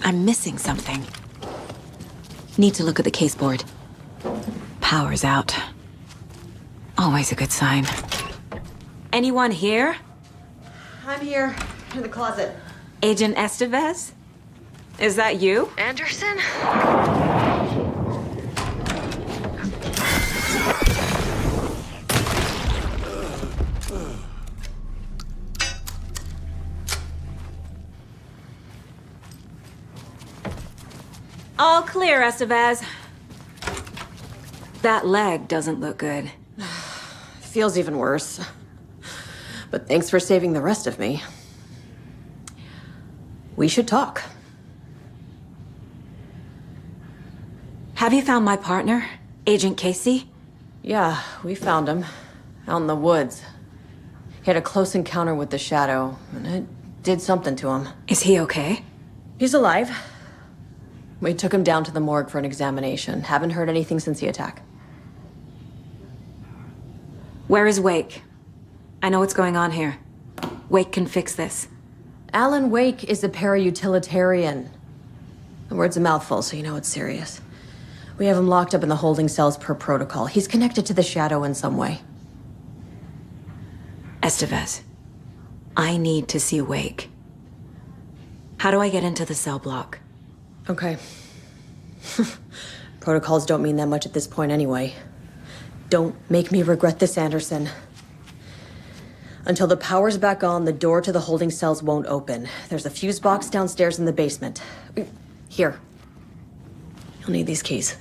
I'm missing something. Need to look at the caseboard. Power's out. Always a good sign. Anyone here? I'm here, in the closet. Agent Estevez? Is that you? Anderson? All clear, Estevez. That leg doesn't look good. Feels even worse. But thanks for saving the rest of me. We should talk. Have you found my partner, Agent Casey? Yeah, we found him. Out in the woods. He had a close encounter with the Shadow, and it did something to him. Is he okay? He's alive. We took him down to the morgue for an examination. Haven't heard anything since the attack. Where is Wake? I know what's going on here. Wake can fix this. Alan Wake is a para-utilitarian. The word's a mouthful, so you know it's serious. We have him locked up in the holding cells per protocol. He's connected to the Shadow in some way. Estevez, I need to see Wake. How do I get into the cell block? Okay. Protocols don't mean that much at this point anyway. Don't make me regret this, Anderson. Until the power's back on, the door to the holding cells won't open. There's a fuse box downstairs in the basement. Here. You'll need these keys.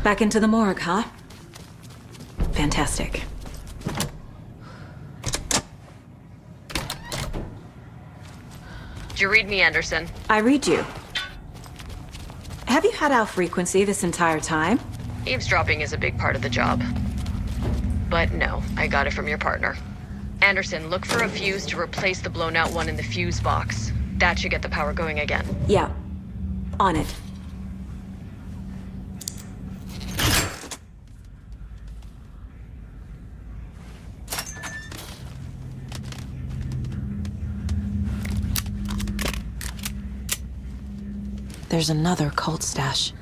Back into the morgue, huh? Fantastic. Did you read me, Anderson? I read you. Have you had our frequency this entire time? Eavesdropping is a big part of the job. But no, I got it from your partner. Anderson, look for a fuse to replace the blown out one in the fuse box. That should get the power going again. Yeah. On it. There's another cult stash.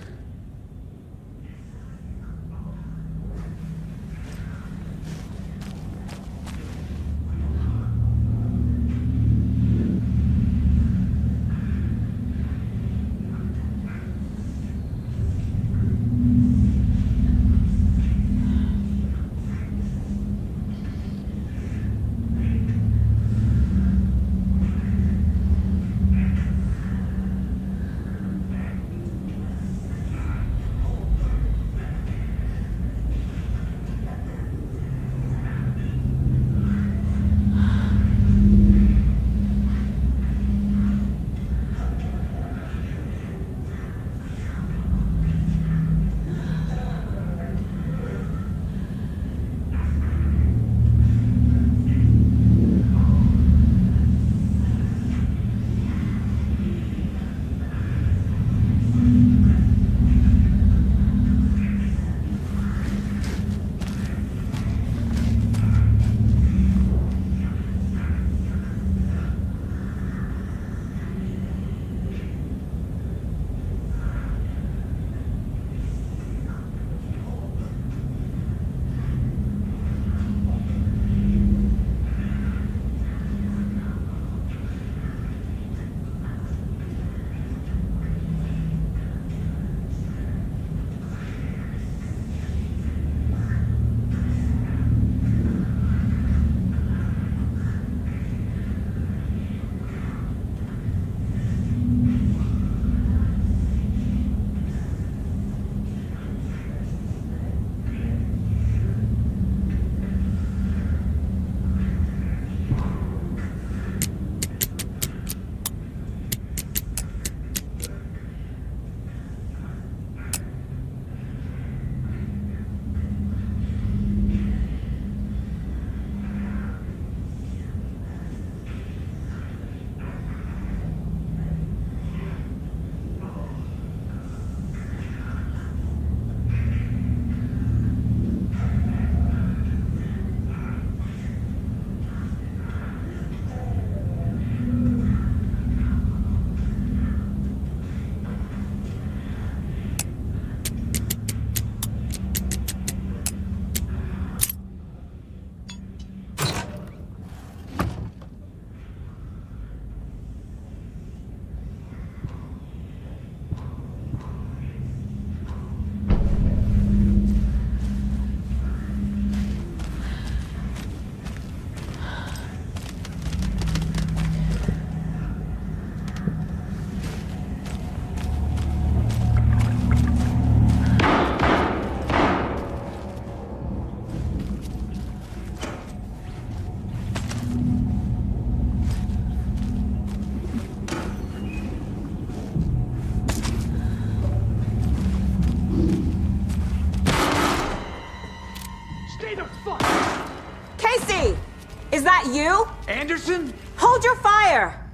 you? Anderson? Hold your fire!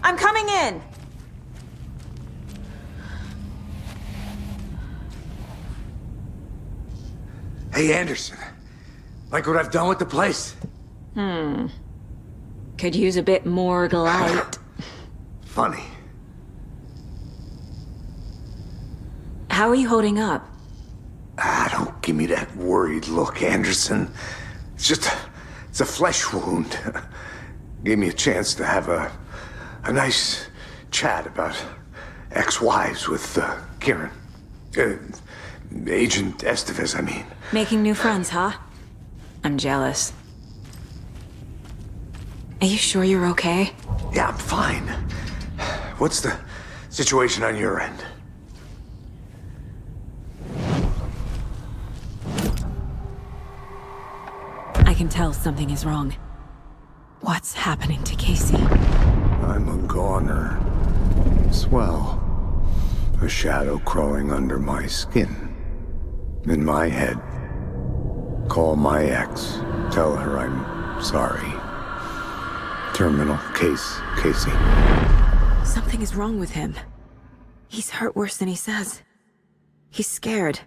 I'm coming in! Hey, Anderson. Like what I've done with the place? Could use a bit more light. Funny. How are you holding up? Don't give me that worried look, Anderson. It's a flesh wound. Gave me a chance to have a nice chat about ex-wives with Kieran. Agent Estevez, I mean. Making new friends, huh? I'm jealous. Are you sure you're okay? Yeah, I'm fine. What's the situation on your end? I can tell something is wrong. What's happening to Casey? I'm a goner. Swell. A shadow crawling under my skin. In my head. Call my ex. Tell her I'm sorry. Terminal case, Casey. Something is wrong with him. He's hurt worse than he says. He's scared.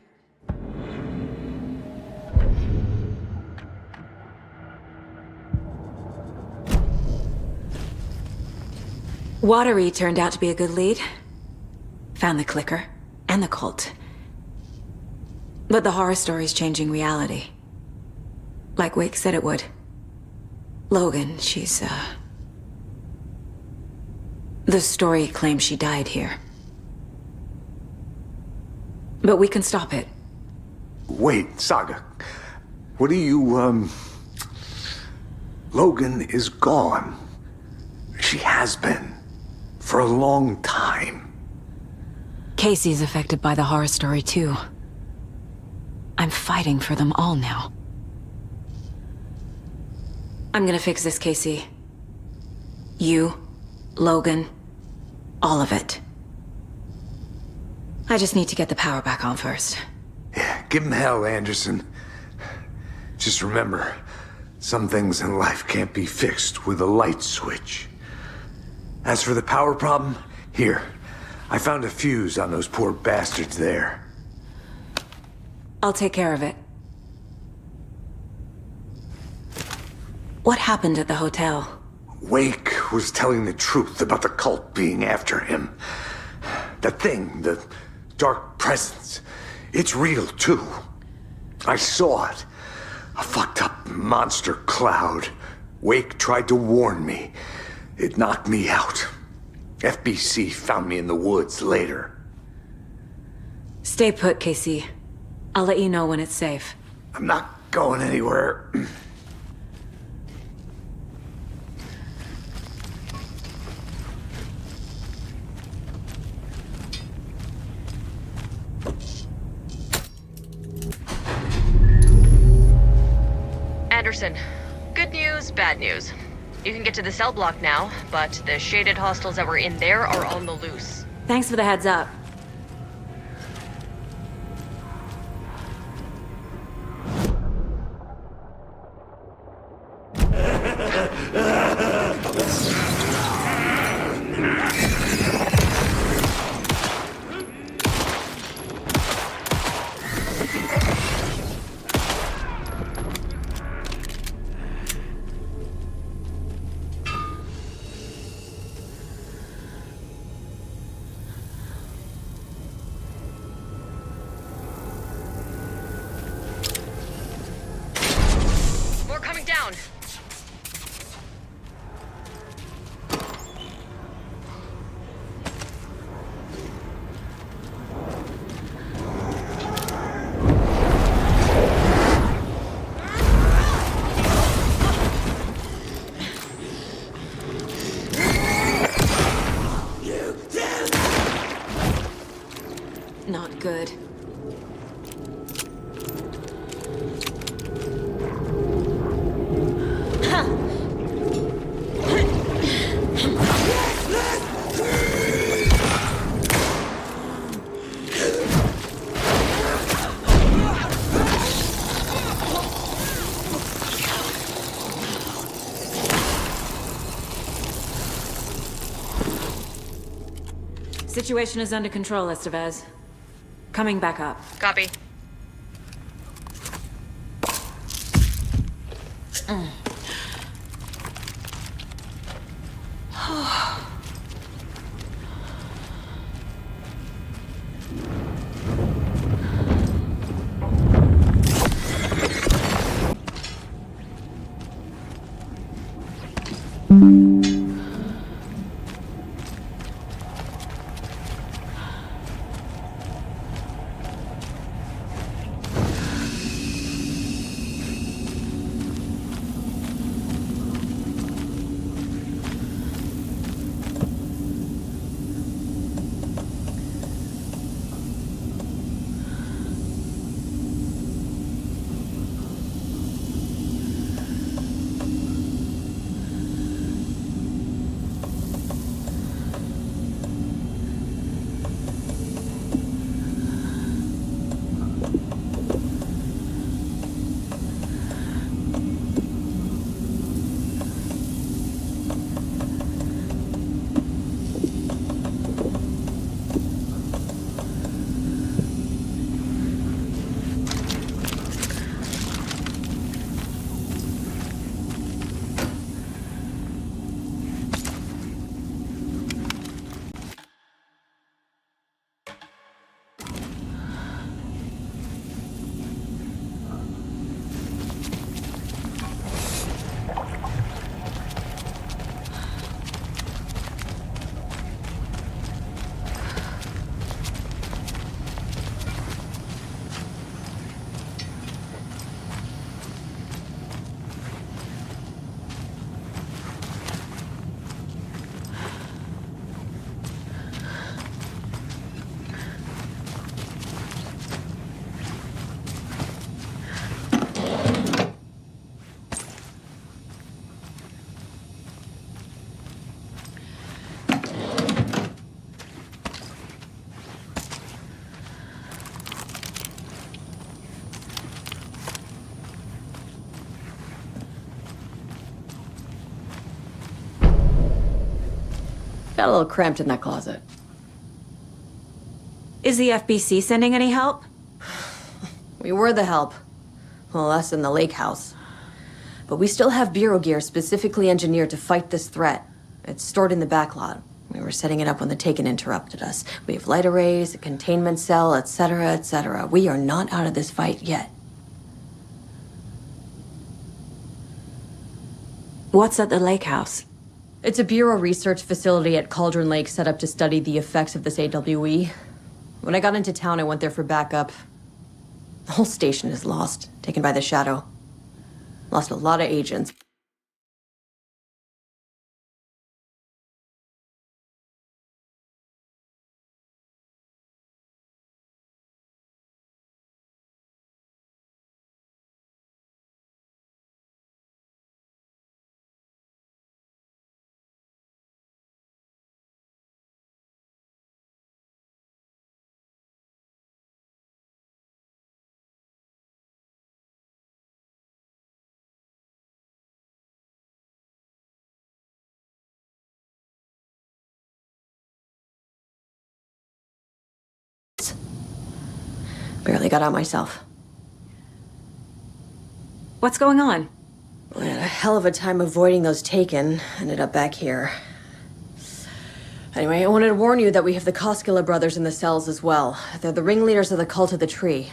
Watery turned out to be a good lead. Found the clicker and the cult. But the horror story's changing reality. Like Wake said it would. Logan, the story claims she died here. But we can stop it. Wait, Saga. What do you, Logan is gone. She has been. For a long time. Casey's affected by the horror story too. I'm fighting for them all now. I'm gonna fix this, Casey. You, Logan, all of it. I just need to get the power back on first. Yeah, give him hell, Anderson. Just remember, some things in life can't be fixed with a light switch. As for the power problem, here. I found a fuse on those poor bastards there. I'll take care of it. What happened at the hotel? Wake was telling the truth about the cult being after him. That thing, the dark presence, it's real too. I saw it. A fucked up monster cloud. Wake tried to warn me. It knocked me out. FBC found me in the woods later. Stay put, Casey. I'll let you know when it's safe. I'm not going anywhere. Anderson, good news, bad news. You can get to the cell block now, but the shaded hostiles that were in there are on the loose. Thanks for the heads up. More coming down. Not good. Situation is under control, Estevez. Coming back up. Copy. Got a little cramped in that closet. Is the FBC sending any help? We were the help. Well, us in the lake house. But we still have Bureau gear specifically engineered to fight this threat. It's stored in the backlot. We were setting it up when the Taken interrupted us. We have light arrays, a containment cell, etc., etc. We are not out of this fight yet. What's at the lake house? It's a Bureau research facility at Cauldron Lake set up to study the effects of this AWE. When I got into town, I went there for backup. The whole station is lost, taken by the Shadow. Lost a lot of agents. Barely got out myself. What's going on? I had a hell of a time avoiding those Taken. Ended up back here. Anyway, I wanted to warn you that we have the Koskela brothers in the cells as well. They're the ringleaders of the Cult of the Tree.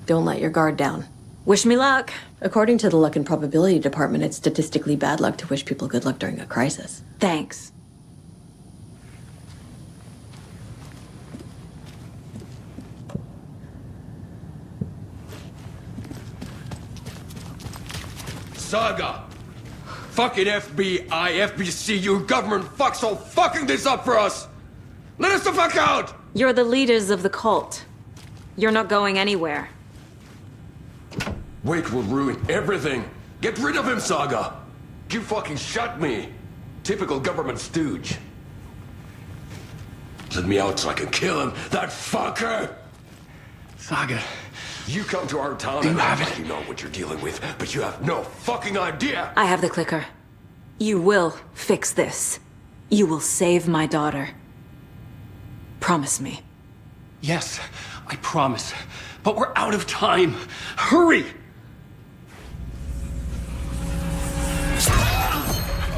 Don't let your guard down. Wish me luck. According to the Luck and Probability Department, it's statistically bad luck to wish people good luck during a crisis. Thanks. Saga! Fucking FBI, FBC, you government fucks all fucking this up for us! Let us the fuck out! You're the leaders of the cult. You're not going anywhere. Wake will ruin everything. Get rid of him, Saga! You fucking shot me! Typical government stooge. Let me out so I can kill him, that fucker! Saga, You come to our town and act like you know what you're dealing with, but you have no fucking idea! I have the clicker. You will fix this. You will save my daughter. Promise me. Yes, I promise. But we're out of time. Hurry!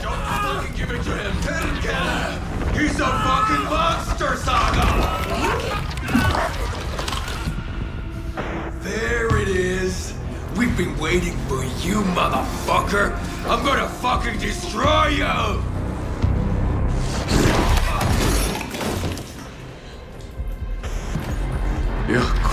Don't fucking give it to him! Kill him! He's a fucking monster, Saga! There it is! We've been waiting for you, motherfucker! I'm gonna fucking destroy you! Yeah.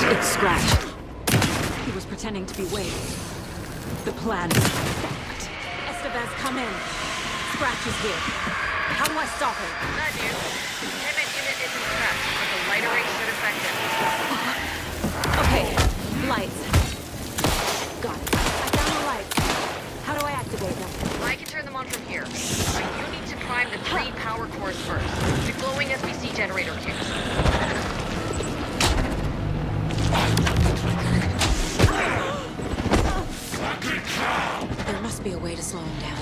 It's Scratch. He was pretending to be Wade. The plan is fucked. Estevez, come in. Scratch is here. How do I stop him? Not you. Pivot unit isn't scratched, but the lighter ray should affect it. Okay, lights. Got it. I found the lights. How do I activate them? I can turn them on from here. But you need to prime the 3 power cores first. The glowing SBC generator cubes. There must be a way to slow him down.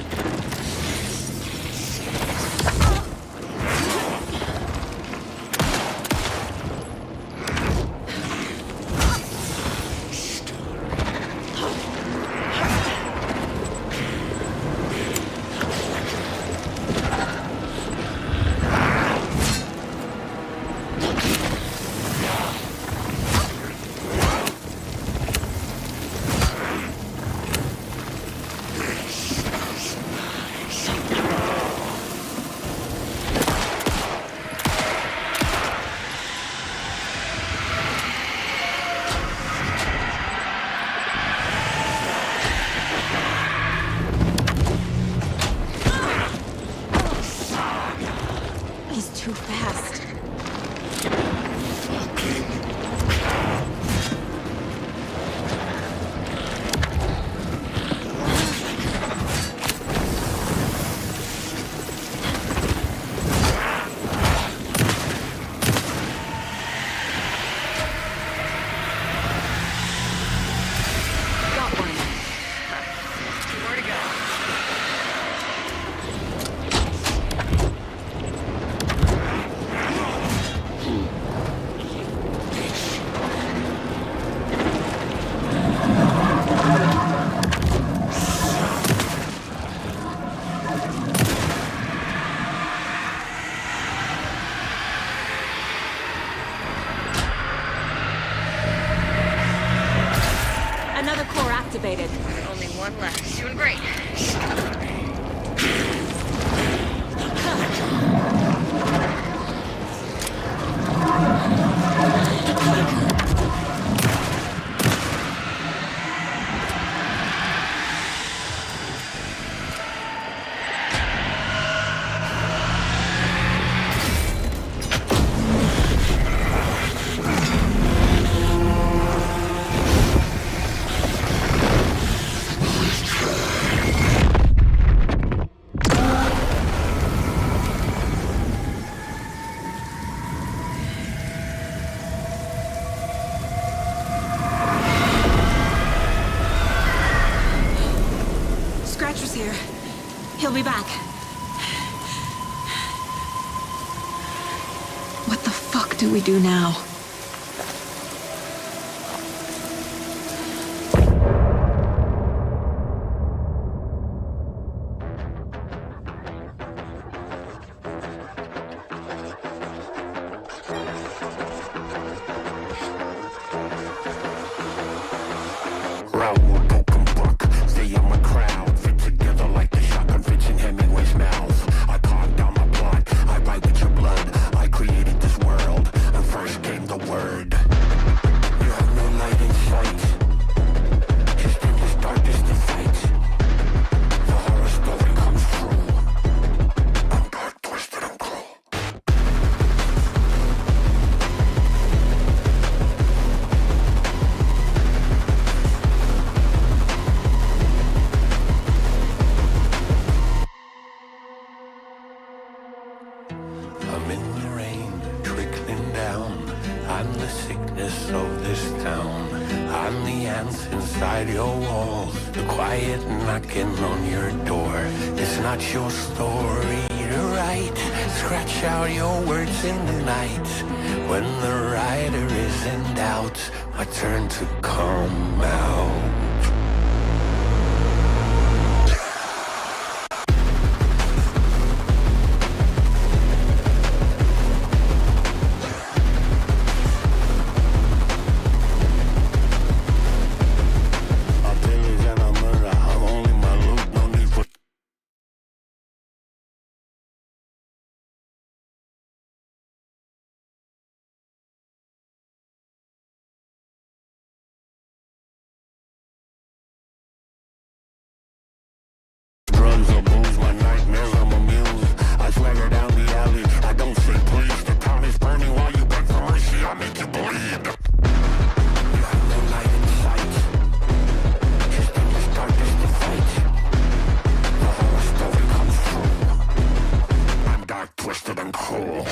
He's too fast. Got one. Where to go? Another core activated. Only one left. Doing great. Scratcher's here. He'll be back. What the fuck do we do now? Raoul open book, stay on my crowd, fit together like the shotgun fits in Hemingway's mouth. I carved down my plot, I write with your blood, I created this world, and first came the the sickness of this town. I'm the ants inside your walls, the quiet knocking on your door. It's not your story to write. Scratch out your words in the night. When the writer is in doubt, my turn to come out. Drugs or booze, my nightmares, I'm immune. I swagger down the alley, I don't say please. The town is burning while you beg for mercy, I make you bleed. You have no light in sight, just in this darkness to fight. The horror story comes true. I'm dark, twisted, and cruel.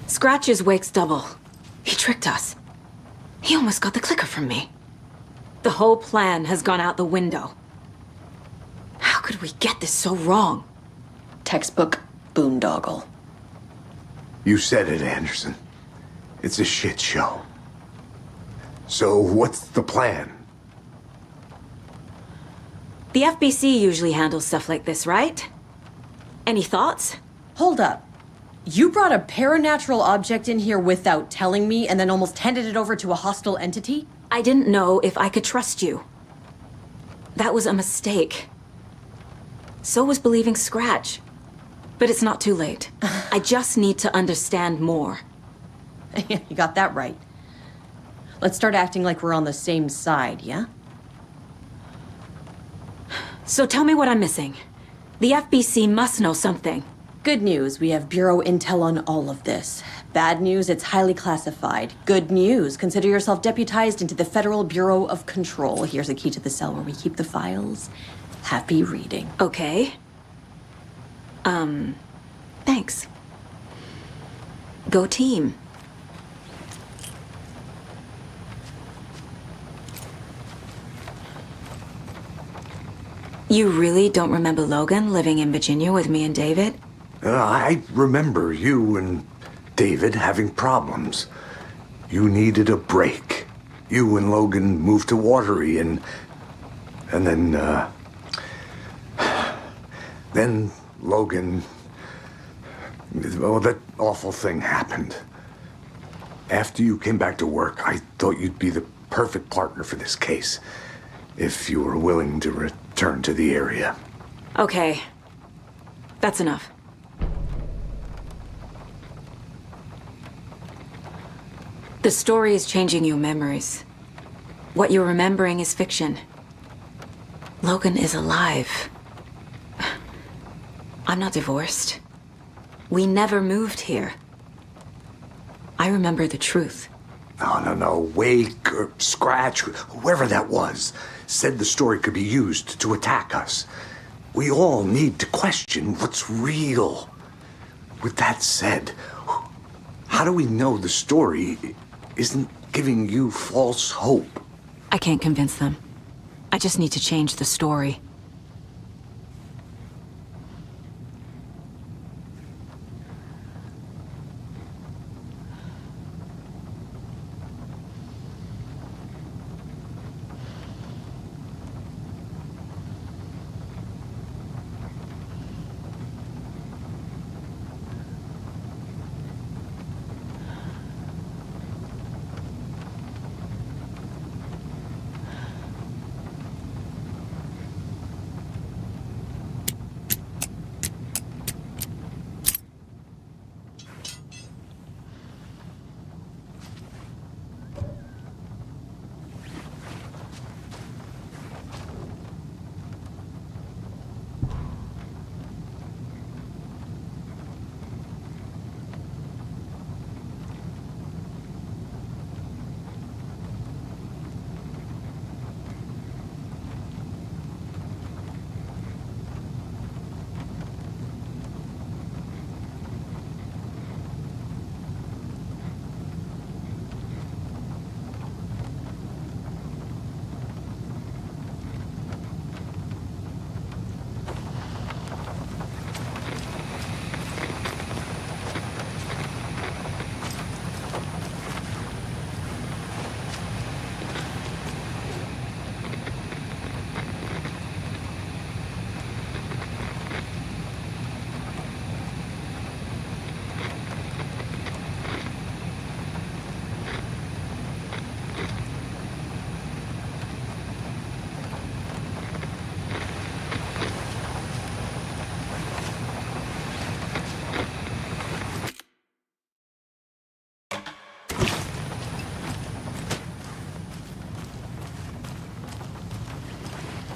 Scratch's wake's double. He tricked us. He almost got the clicker from me. The whole plan has gone out the window. How could we get this so wrong? Textbook boondoggle. You said it, Anderson. It's a shit show. So what's the plan? The FBC usually handles stuff like this, right? Any thoughts? Hold up. You brought a paranatural object in here without telling me and then almost handed it over to a hostile entity? I didn't know if I could trust you. That was a mistake. So was believing Scratch. But it's not too late. I just need to understand more. You got that right. Let's start acting like we're on the same side, yeah? So tell me what I'm missing. The FBC must know something. Good news, we have Bureau intel on all of this. Bad news, it's highly classified. Good news, consider yourself deputized into the Federal Bureau of Control. Here's a key to the cell where we keep the files. Happy reading. Okay. Thanks. Go team. You really don't remember Logan living in Virginia with me and David? I remember you and David having problems. You needed a break. You and Logan moved to Watery and then Logan, well, that awful thing happened. After you came back to work, I thought you'd be the perfect partner for this case, if you were willing to return to the area. Okay. That's enough. The story is changing your memories. What you're remembering is fiction. Logan is alive. I'm not divorced. We never moved here. I remember the truth. No. Wake or Scratch, whoever that was, said the story could be used to attack us. We all need to question what's real. With that said, how do we know the story isn't giving you false hope? I can't convince them. I just need to change the story.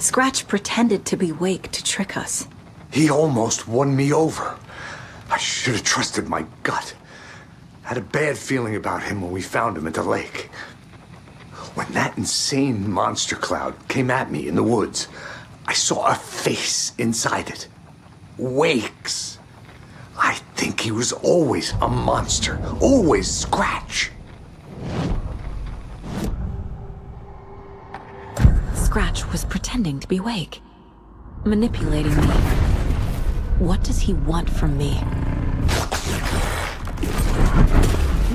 Scratch pretended to be Wake to trick us. He almost won me over. I should have trusted my gut. Had a bad feeling about him when we found him at the lake. When that insane monster cloud came at me in the woods, I saw a face inside it. Wake's. I think he was always a monster. Always Scratch. Scratch was pretending to be Wake. Manipulating me. What does he want from me?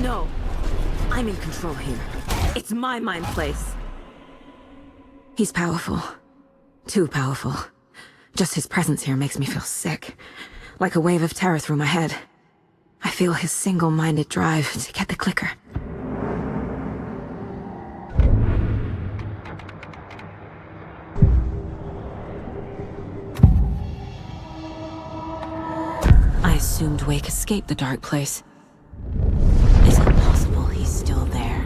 No. I'm in control here. It's my mind place. He's powerful. Too powerful. Just his presence here makes me feel sick. Like a wave of terror through my head. I feel his single-minded drive to get the clicker. I assumed Wake escaped the dark place. Is it possible he's still there?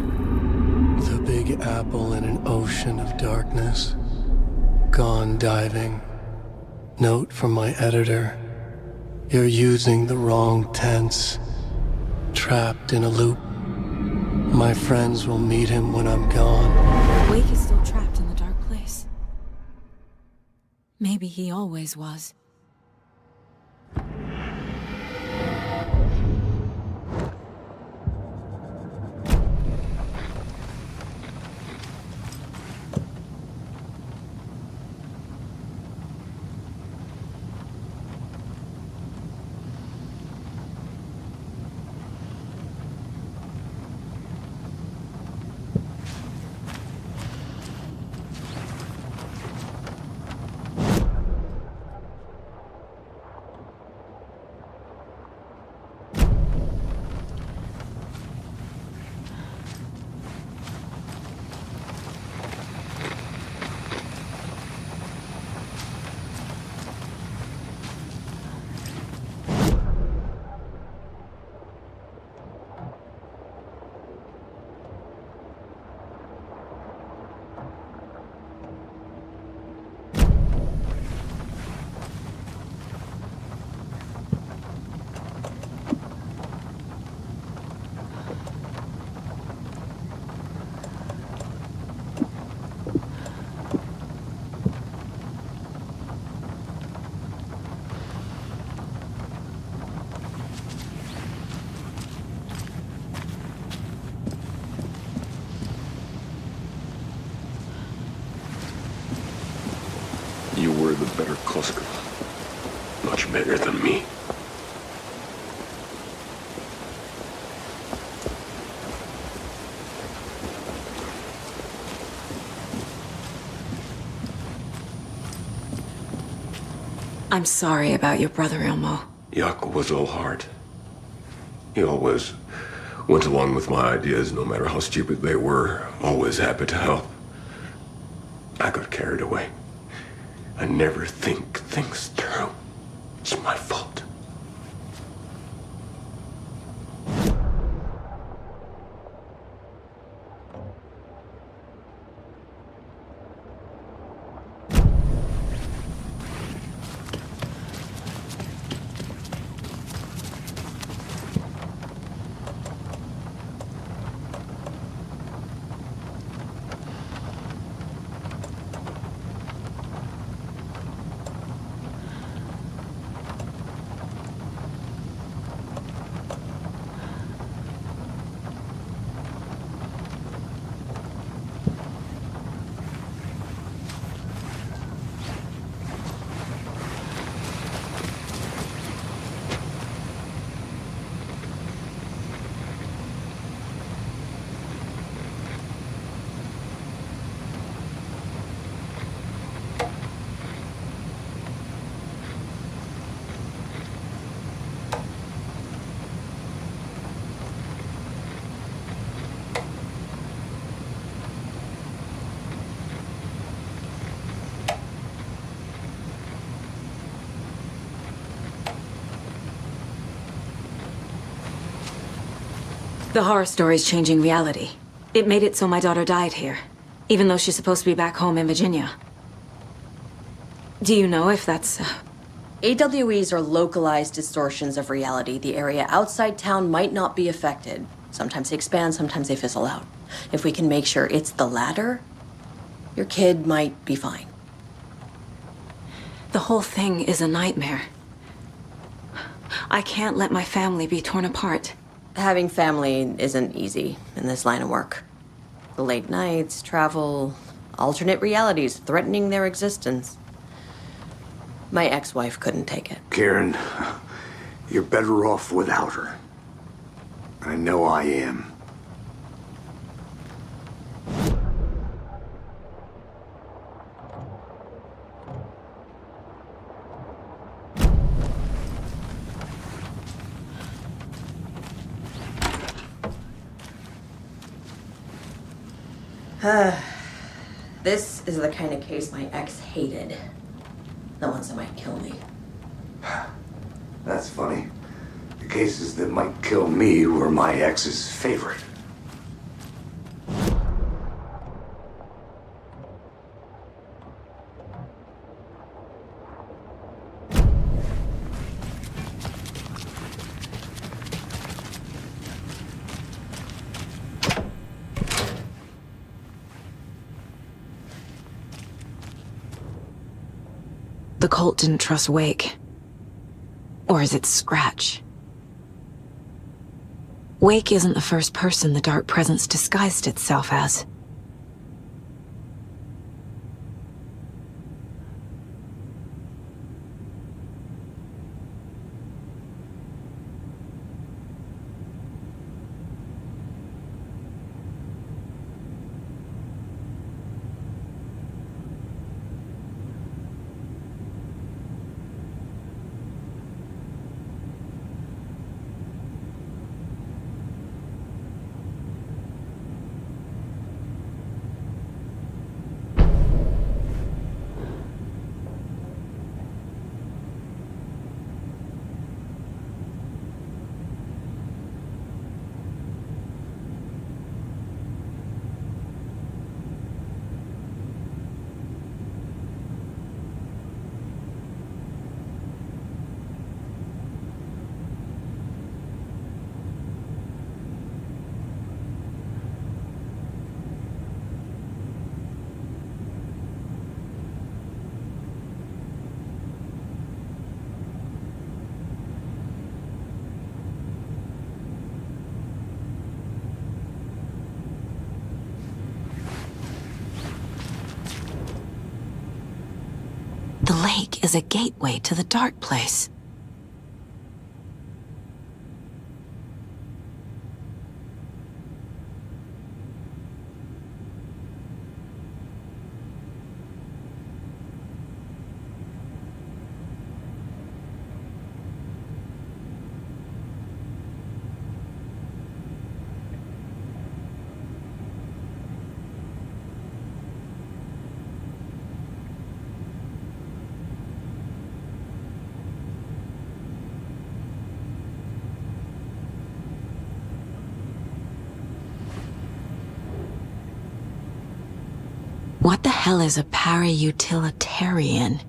The Big Apple in an ocean of darkness. Gone diving. Note from my editor. You're using the wrong tense. Trapped in a loop. My friends will meet him when I'm gone. Wake is still trapped in the dark place. Maybe he always was. You were the better Koska. Much better than me. I'm sorry about your brother, Ilmo. Jaakko was all heart. He always went along with my ideas, no matter how stupid they were. Always happy to help. I got carried away. I never think things through. It's my fault. The horror story's changing reality. It made it so my daughter died here, even though she's supposed to be back home in Virginia. Do you know if that's... AWEs are localized distortions of reality. The area outside town might not be affected. Sometimes they expand, sometimes they fizzle out. If we can make sure it's the latter, your kid might be fine. The whole thing is a nightmare. I can't let my family be torn apart. Having family isn't easy in this line of work. The late nights, travel, alternate realities threatening their existence. My ex-wife couldn't take it. Karen, you're better off without her. I know I am. This is the kind of case my ex hated. The ones that might kill me. That's funny. The cases that might kill me were my ex's favorite. The cult didn't trust Wake. Or is it Scratch? Wake isn't the first person the Dark Presence disguised itself as. The lake is a gateway to the dark place. What the hell is a para-utilitarian?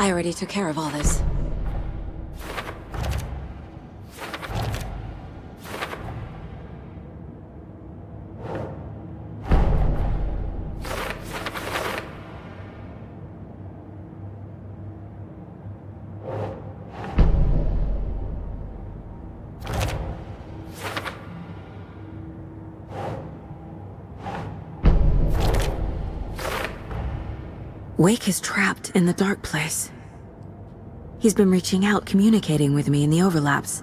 I already took care of all this. Wake is trapped in the dark place. He's been reaching out, communicating with me in the overlaps.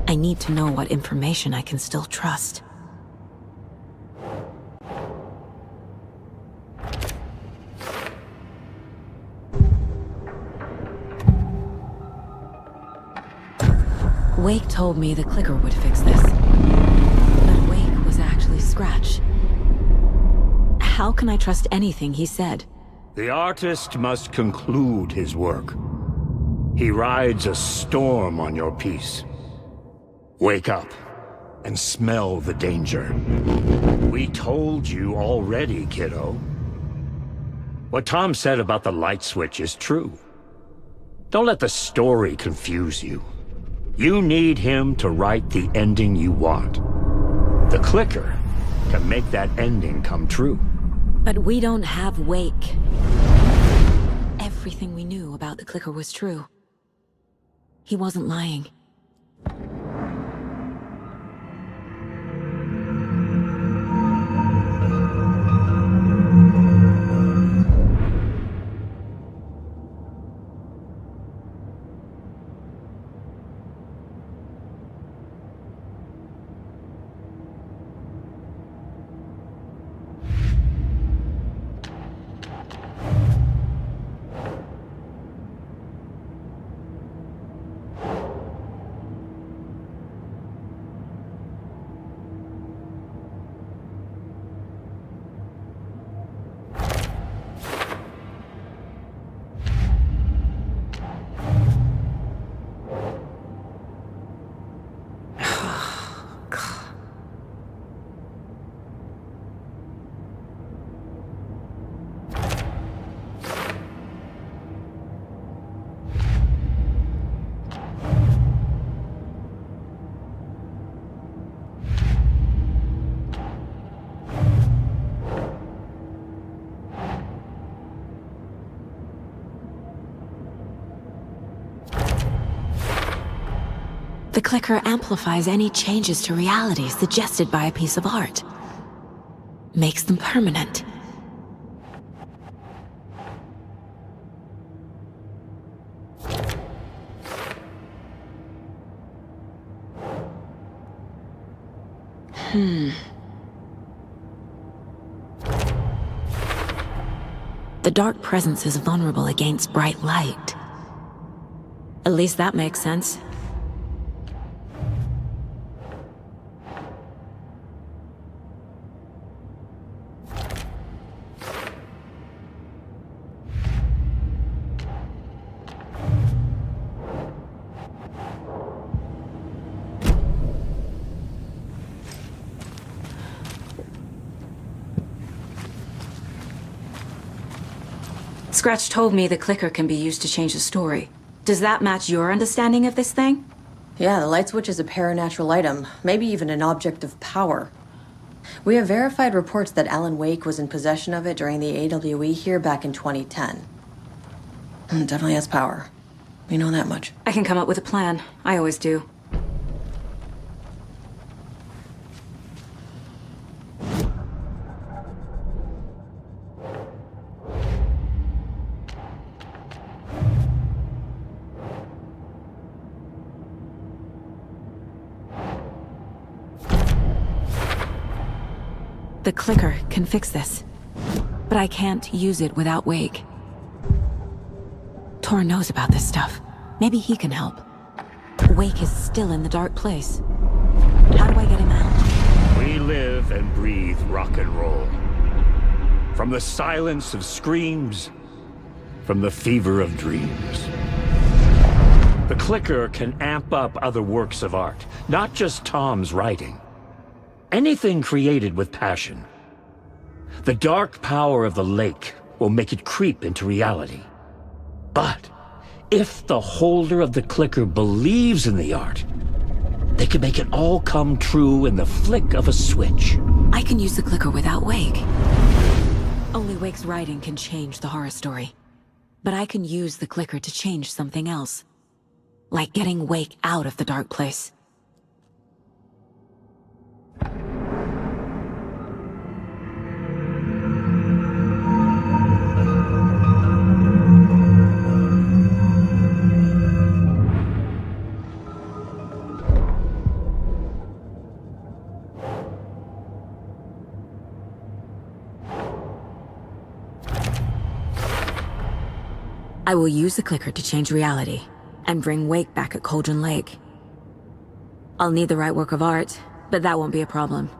I need to know what information I can still trust. Wake told me the clicker would fix this. But Wake was actually Scratch. How can I trust anything he said? The artist must conclude his work. He rides a storm on your piece. Wake up and smell the danger. We told you already, kiddo. What Tom said about the light switch is true. Don't let the story confuse you. You need him to write the ending you want. The clicker can make that ending come true. But we don't have Wake. Everything we knew about the clicker was true. He wasn't lying. The clicker amplifies any changes to reality suggested by a piece of art. Makes them permanent. The dark presence is vulnerable against bright light. At least that makes sense. Scratch told me the clicker can be used to change the story. Does that match your understanding of this thing? Yeah, the light switch is a paranatural item, maybe even an object of power. We have verified reports that Alan Wake was in possession of it during the AWE here back in 2010. It definitely has power. We know that much. I can come up with a plan. I always do. The clicker can fix this. but I can't use it without Wake. Tor knows about this stuff. Maybe he can help. Wake is still in the dark place. How do I get him out? We live and breathe rock and roll. From the silence of screams, from the fever of dreams. The clicker can amp up other works of art, not just Tom's writing. Anything created with passion. The dark power of the lake will make it creep into reality. But if the holder of the clicker believes in the art, they can make it all come true in the flick of a switch. I can use the clicker without Wake. Only Wake's writing can change the horror story. But I can use the clicker to change something else. Like getting Wake out of the dark place. I will use the clicker to change reality, and bring Wake back at Cauldron Lake. I'll need the right work of art, but that won't be a problem.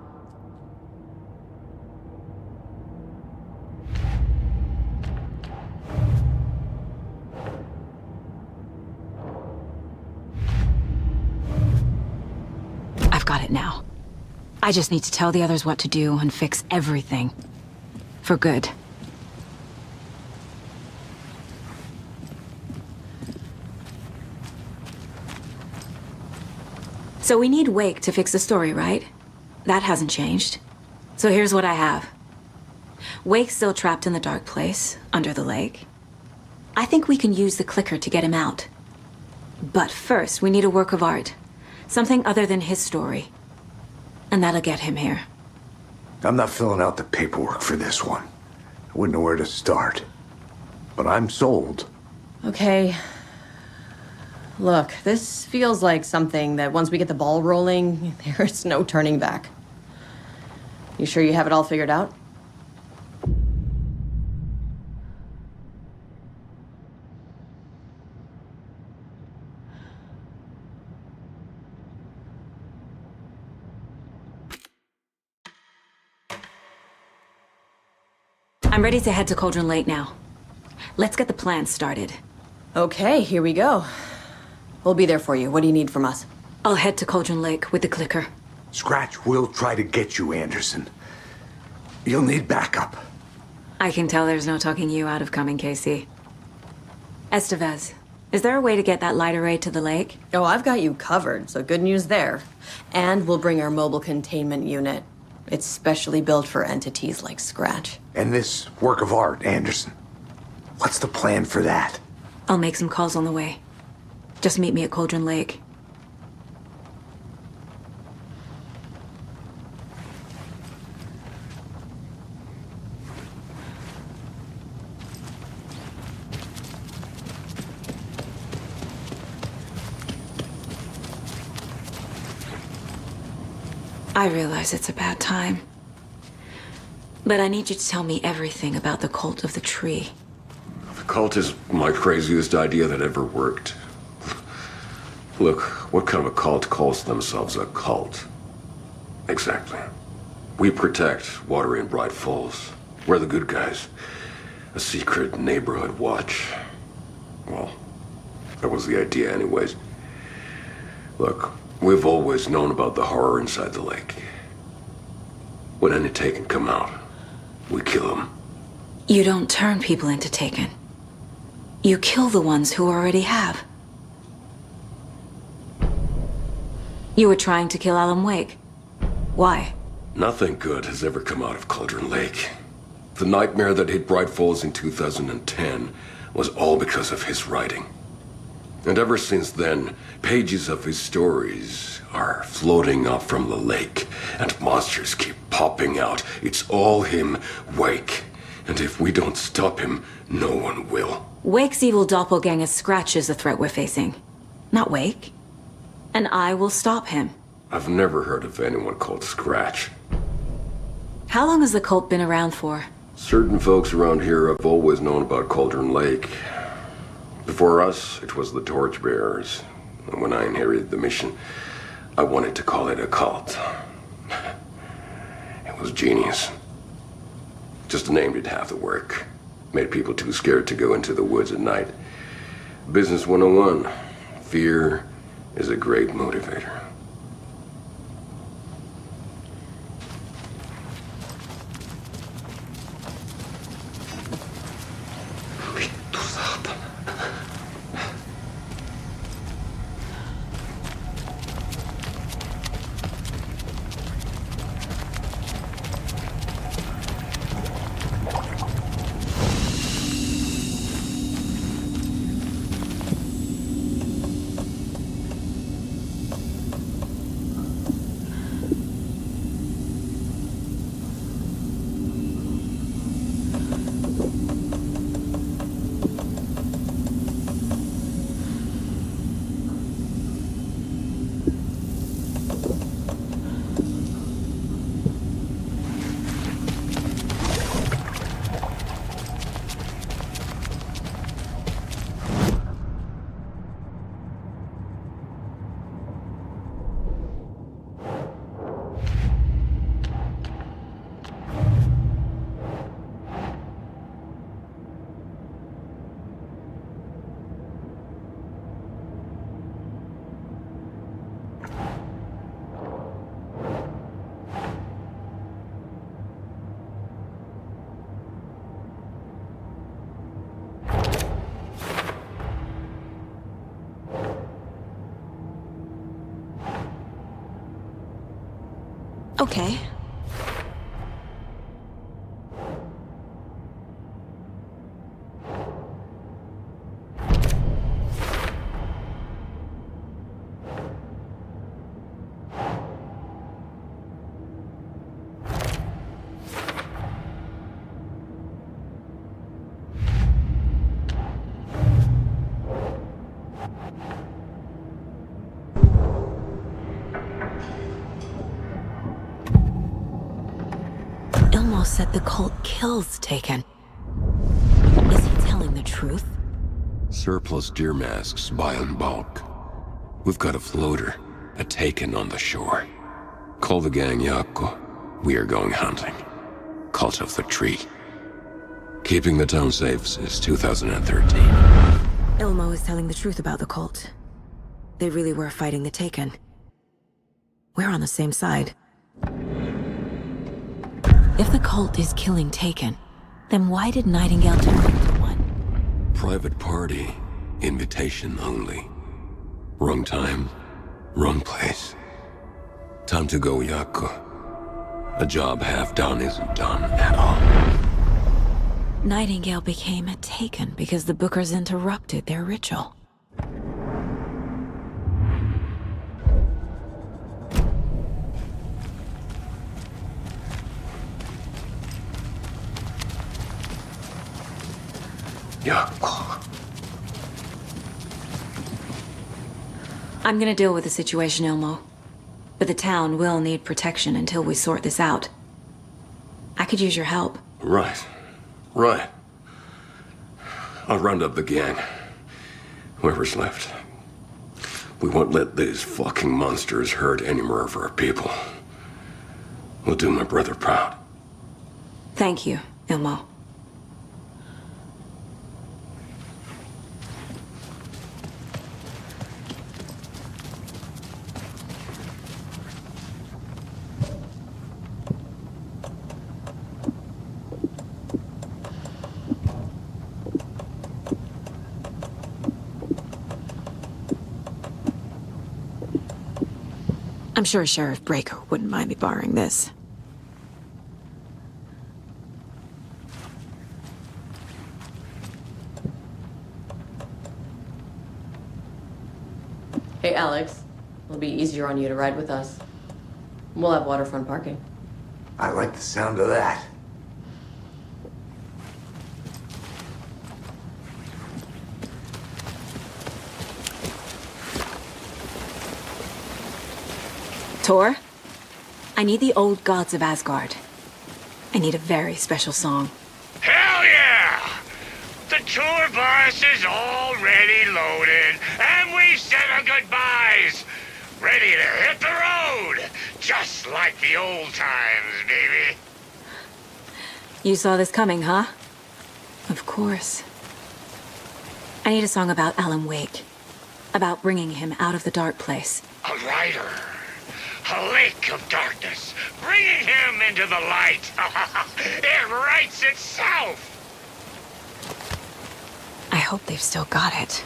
I've got it now. I just need to tell the others what to do and fix everything. For good. So we need Wake to fix the story, right? That hasn't changed. So here's what I have. Wake's still trapped in the dark place, under the lake. I think we can use the clicker to get him out. But first, we need a work of art. Something other than his story. And that'll get him here. I'm not filling out the paperwork for this one. I wouldn't know where to start. But I'm sold. Okay. Look, this feels like something that once we get the ball rolling, there's no turning back. You sure you have it all figured out? I'm ready to head to Cauldron Lake now. Let's get the plan started. Okay, here we go. We'll be there for you. What do you need from us? I'll head to Cauldron Lake with the clicker. Scratch will try to get you, Anderson. You'll need backup. I can tell there's no talking you out of coming, Casey. Estevez, is there a way to get that light array to the lake? Oh, I've got you covered, so good news there. And we'll bring our mobile containment unit. It's specially built for entities like Scratch. And this work of art, Anderson. What's the plan for that? I'll make some calls on the way. Just meet me at Cauldron Lake. I realize it's a bad time. But I need you to tell me everything about the Cult of the Tree. The cult is my craziest idea that ever worked. Look, what kind of a cult calls themselves a cult? Exactly. We protect Watery and Bright Falls. We're the good guys. A secret neighborhood watch. Well, that was the idea anyways. Look, we've always known about the horror inside the lake. When any Taken come out, we kill them. You don't turn people into Taken. You kill the ones who already have. You were trying to kill Alan Wake. Why? Nothing good has ever come out of Cauldron Lake. The nightmare that hit Bright Falls in 2010 was all because of his writing. And ever since then, pages of his stories are floating up from the lake, and monsters keep popping out. It's all him, Wake. And if we don't stop him, no one will. Wake's evil doppelganger Scratch is the threat we're facing, not Wake. And I will stop him. I've never heard of anyone called Scratch. How long has the cult been around for? Certain folks around here have always known about Cauldron Lake. Before us, it was the Torchbearers. And when I inherited the mission, I wanted to call it a cult. It was genius. Just a name did half the work. Made people too scared to go into the woods at night. Business 101. Fear is a great motivator. Okay. Ilmo said the cult kills Taken. Is he telling the truth? Surplus deer masks buy in bulk. We've got a floater, a Taken on the shore. Call the gang Yako. We are going hunting. Cult of the Tree. Keeping the town safe since 2013. Ilmo is telling the truth about the cult. They really were fighting the Taken. We're on the same side. If the cult is killing Taken, then why did Nightingale turn into one? Private party. Invitation only. Wrong time. Wrong place. Time to go, Yako. A job half done isn't done at all. Nightingale became a Taken because the Bookers interrupted their ritual. Yako. I'm gonna deal with the situation, Ilmo. But the town will need protection until we sort this out. I could use your help. Right. Right. I'll round up the gang. Whoever's left. We won't let these fucking monsters hurt any more of our people. We'll do my brother proud. Thank you, Ilmo. I'm sure Sheriff Breaker wouldn't mind me borrowing this. Hey, Alex. It'll be easier on you to ride with us. We'll have waterfront parking. I like the sound of that. Tor, I need the old gods of Asgard. I need a very special song. tour bus is already loaded, and we've said our goodbyes. Ready to hit the road, just like the old times, baby. You saw this coming, huh? Of course. I need a song about Alan Wake. About bringing him out of the dark place. A rider. A lake of darkness. Bringing him into the light. It writes itself. I hope they've still got it.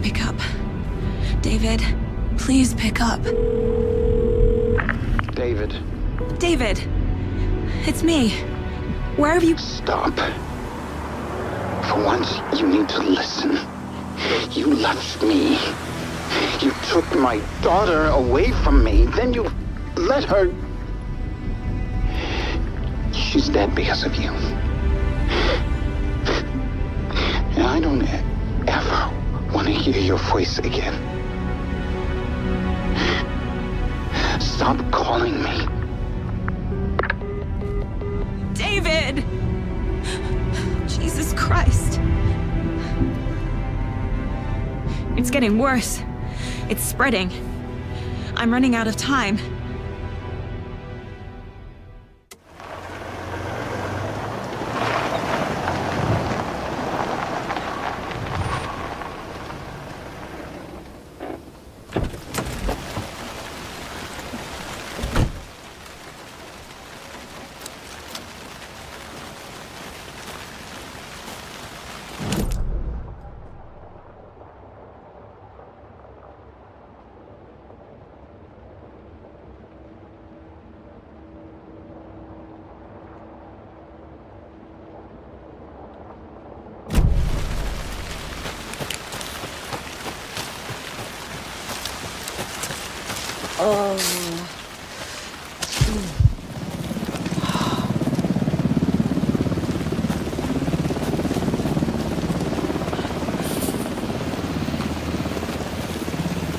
Pick up. David, please pick up. David. David! It's me. Where have you... Stop. For once, you need to listen. You left me. You took my daughter away from me. Then you let her... She's dead because of you. And I don't ever want to hear your voice again. Stop calling me. David! Jesus Christ. It's getting worse. It's spreading. I'm running out of time.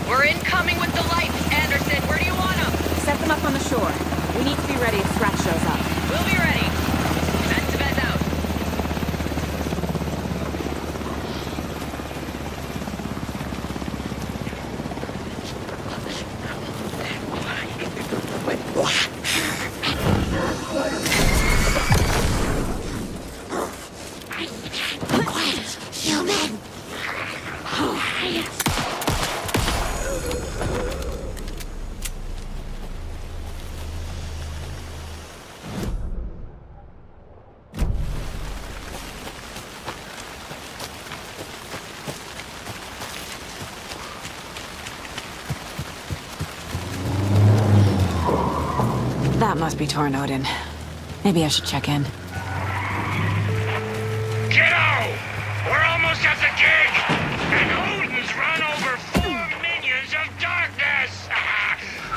We're incoming with the lights, Anderson. Where do you want them? Set them up on the shore. We need to be ready if Scratch shows up. We'll be ready. Vent out. That must be Tornodin. Maybe I should check in. Kiddo! We're almost at the gig! And Odin's run over 4 minions of darkness!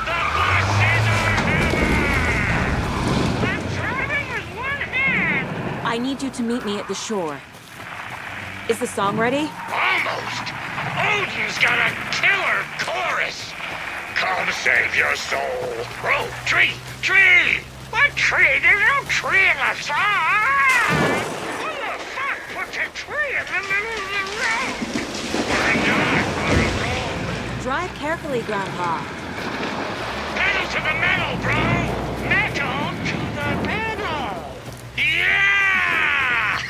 The bus is our hammer! I'm driving with one hand! I need you to meet me at the shore. Is the song ready? Almost! Odin's got a killer chorus! Come save your soul! Oh, tree! Tree! What tree? There's no tree in the side! Who the fuck puts a tree in the middle of the road? Why not? On a road. Drive carefully, Grandpa. Pedal to the metal, bro! Metal to the metal! Yeah!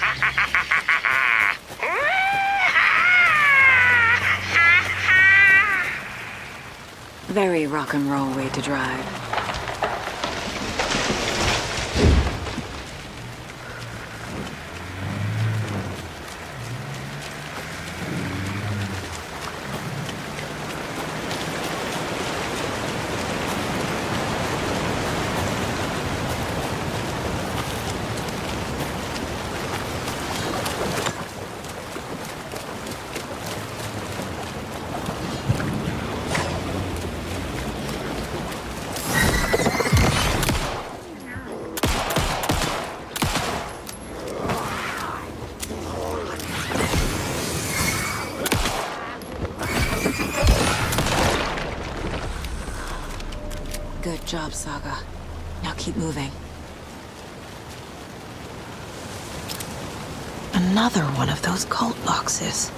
Very rock and roll way to drive. Good job, Saga. Now keep moving. Another one of those cult boxes.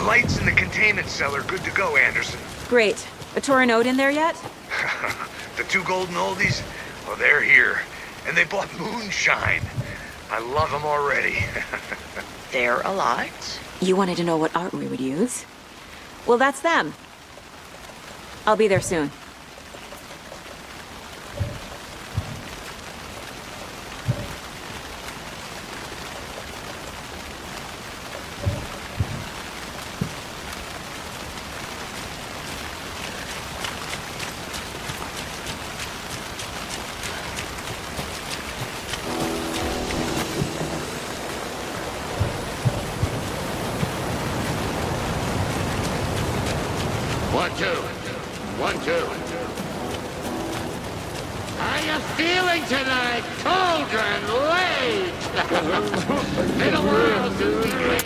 lights in the containment cell are good to go, Anderson. Great. A Torinode in there yet? The two golden oldies? Oh, they're here. And they bought moonshine. I love them already. They're a lot. You wanted to know what art we would use? Well, that's them. I'll be there soon. One, two. One, two. How you feeling tonight, Cauldron Lake? Been a while since we played.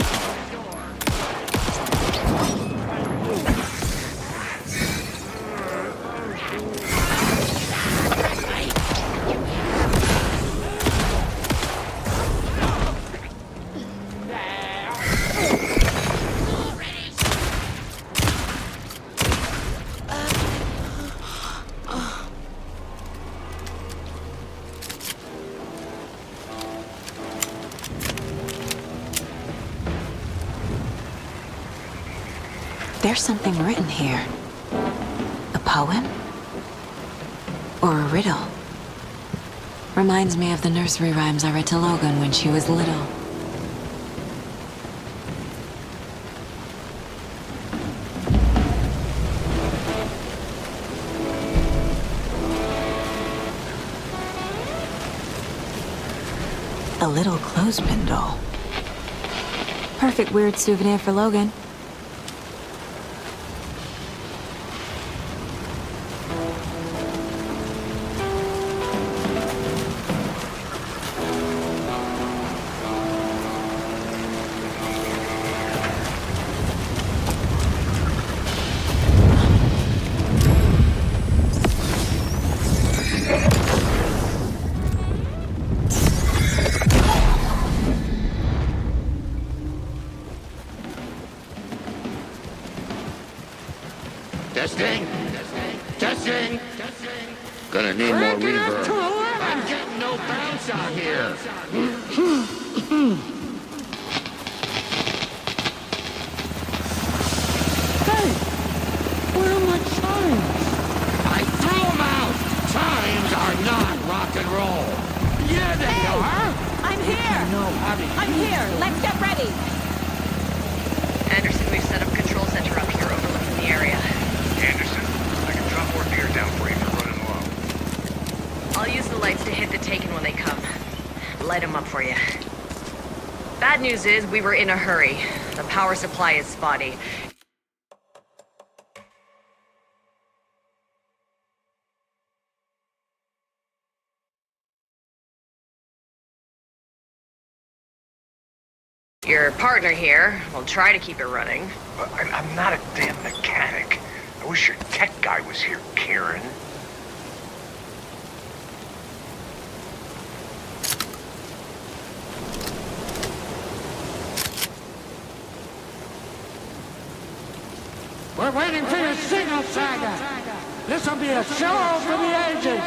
There's something written here. A poem? Or a riddle? Reminds me of the nursery rhymes I read to Logan when she was little. A little clothespin doll. Perfect weird souvenir for Logan. Testing. Testing. Gonna need more reverb. I'm getting no bounce out here. Hey, where are my chimes? I threw them out. Chimes are not rock and roll. Yeah, they are. I'm here! I'm here! Let's get ready! Anderson, we've set up control center up here overlooking the area. Anderson, I can drop more beer down for you if you're running low. I'll use the lights to hit the Taken when they come. Light them up for you. Bad news is we were in a hurry. The power supply is spotty. Your partner here will try to keep it running. I'm not a damn mechanic. I wish your tech guy was here, Karen. We're waiting for your signal, Saga. This will be a show for the ages.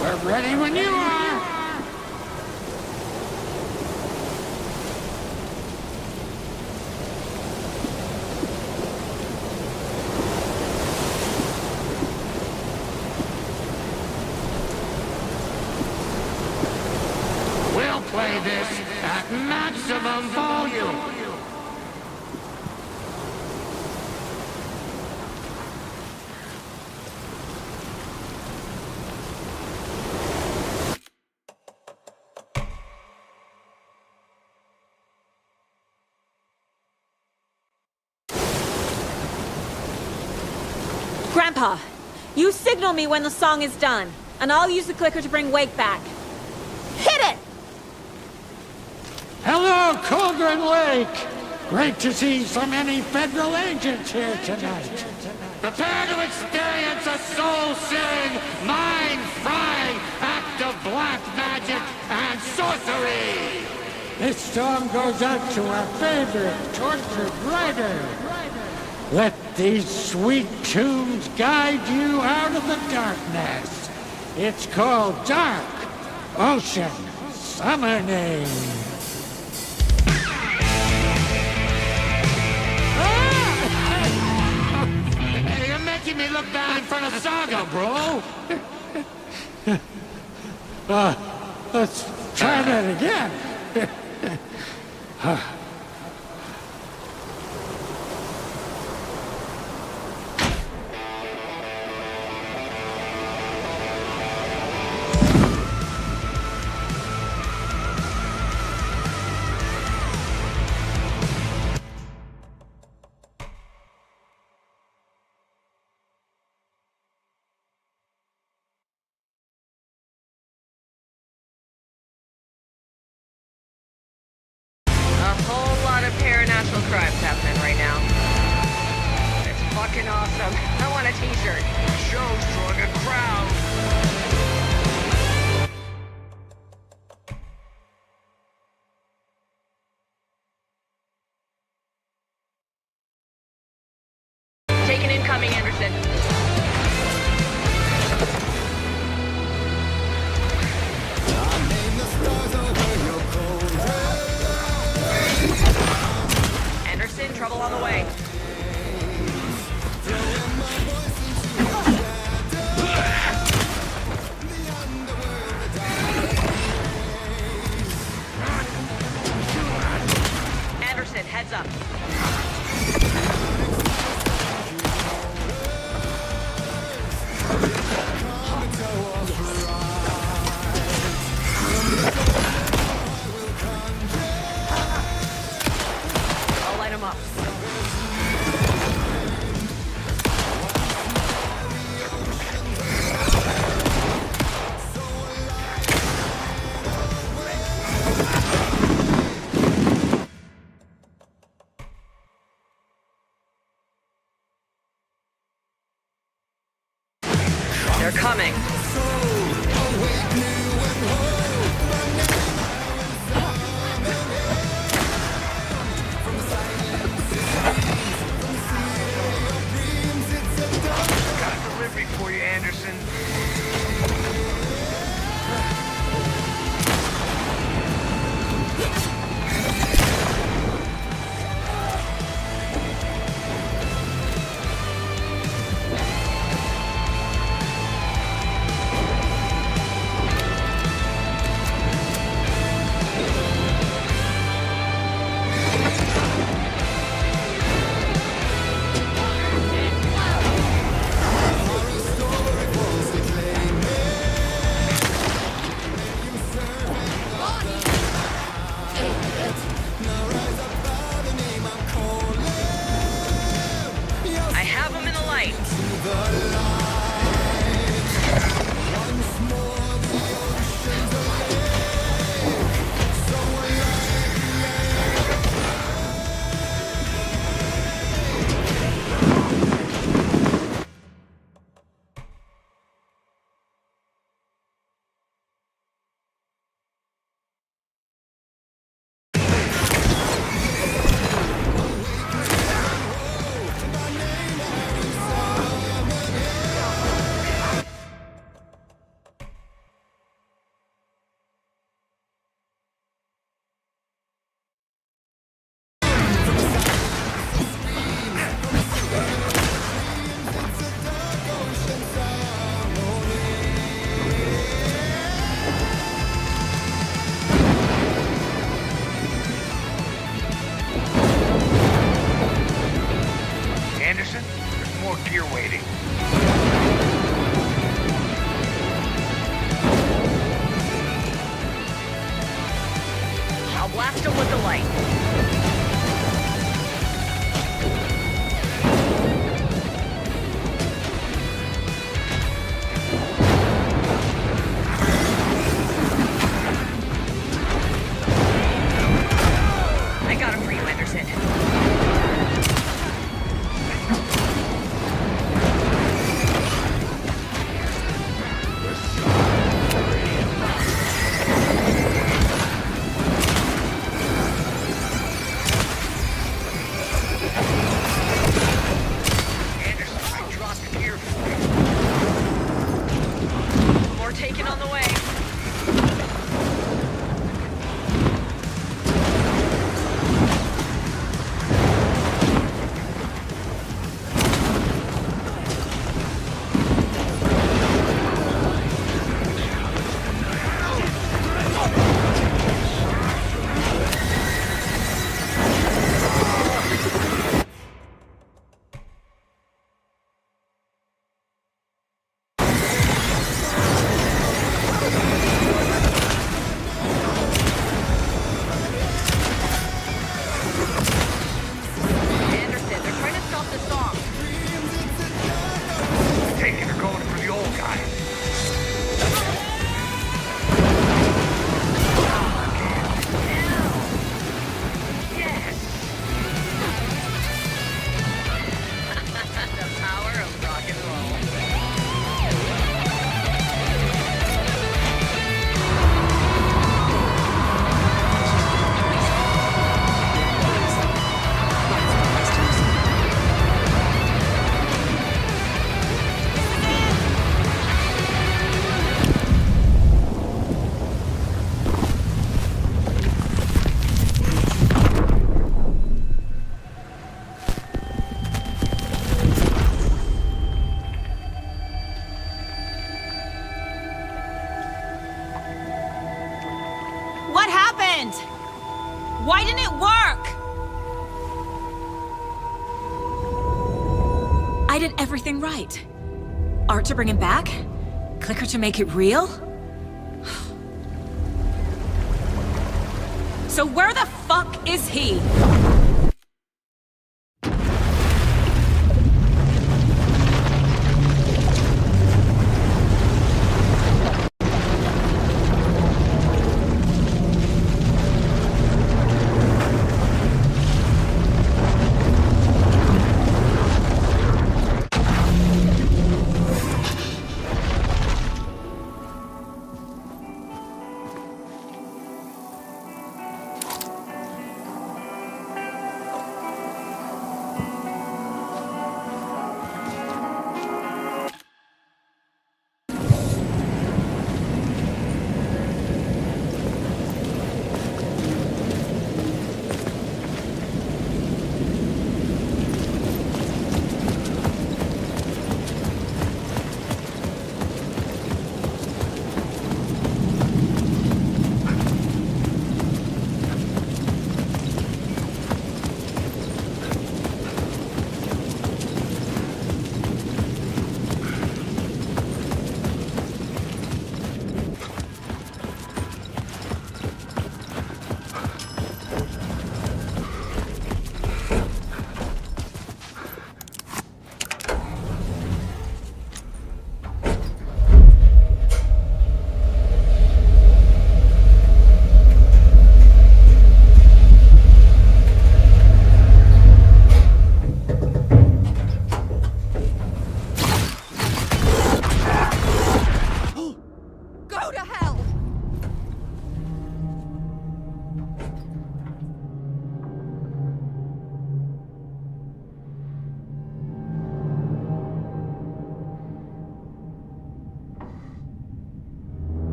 We're ready when you are. We'll play this at maximum volume. Grandpa, you signal me when the song is done, and I'll use the clicker to bring Wake back. Hit it! Hello, Cauldron Lake. Great to see so many federal agents here tonight. Prepare to experience a soul-searing, mind-frying act of black magic and sorcery! This song goes out to our favorite tortured writer. Let these sweet tunes guide you out of the darkness. It's called Dark Ocean Summoning. Hey, you're making me look bad in front of Saga, bro. Let's try that again. A whole lot of paranatural crimes happening right now. It's fucking awesome. I want a t-shirt. Show's drawing a crowd. Taking incoming, Anderson. Anderson, trouble on the way. Anderson, heads up. I'll light him up. They're coming. Got a delivery for you, Anderson. Why didn't it work? I did everything right. Art to bring him back? Clicker to make it real? So where the fuck is he?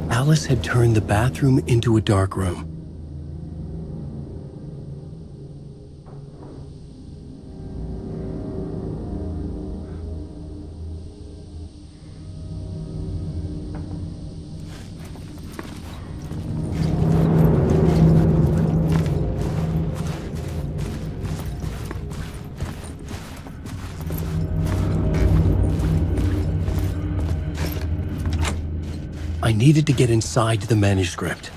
Alice had turned the bathroom into a dark room. I needed to get inside the manuscript.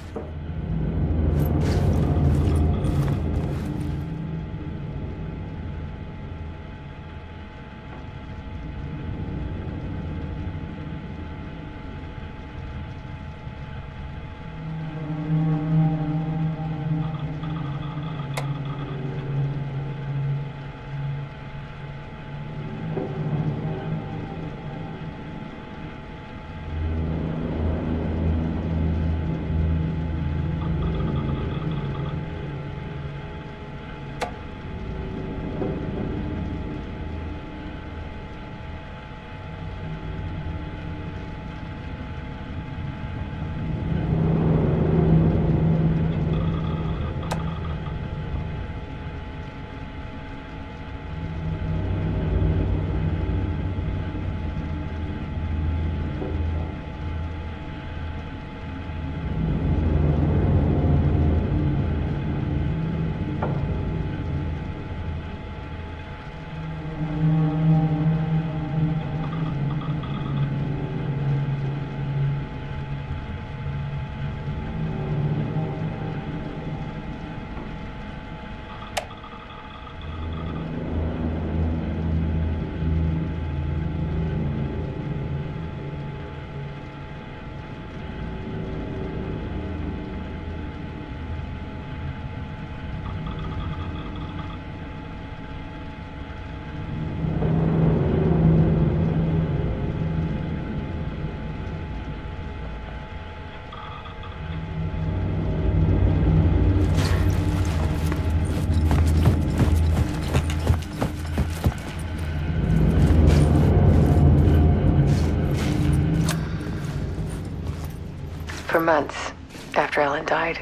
For months after Ellen died,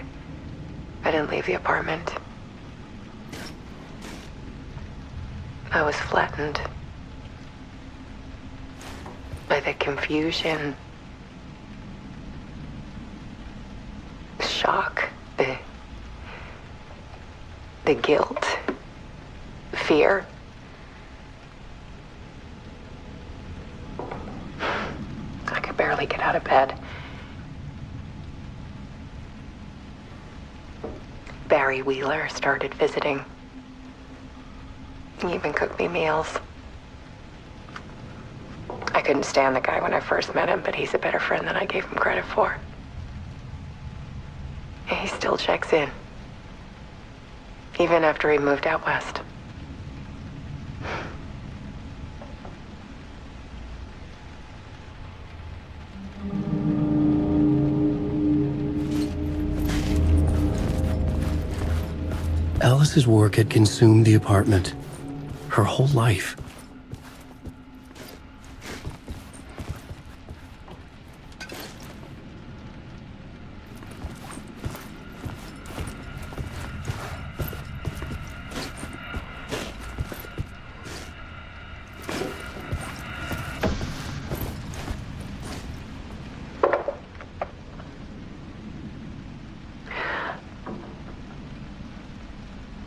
I didn't leave the apartment. I was flattened by the confusion, the shock, the guilt, fear. I could barely get out of bed. Barry Wheeler started visiting. He even cooked me meals. I couldn't stand the guy when I first met him, but he's a better friend than I gave him credit for. And he still checks in. Even after he moved out west. Alice's work had consumed the apartment. Her whole life.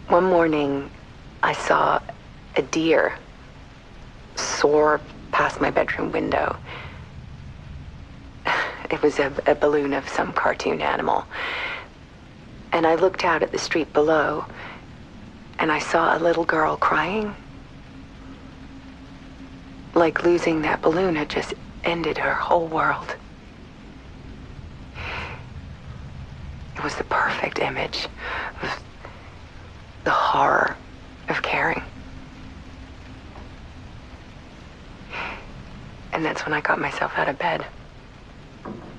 One morning, I saw a deer soar past my bedroom window. It was a balloon of some cartoon animal. And I looked out at the street below, and I saw a little girl crying. Like losing that balloon had just ended her whole world. It was the perfect image of the horror of caring. And that's when I got myself out of bed.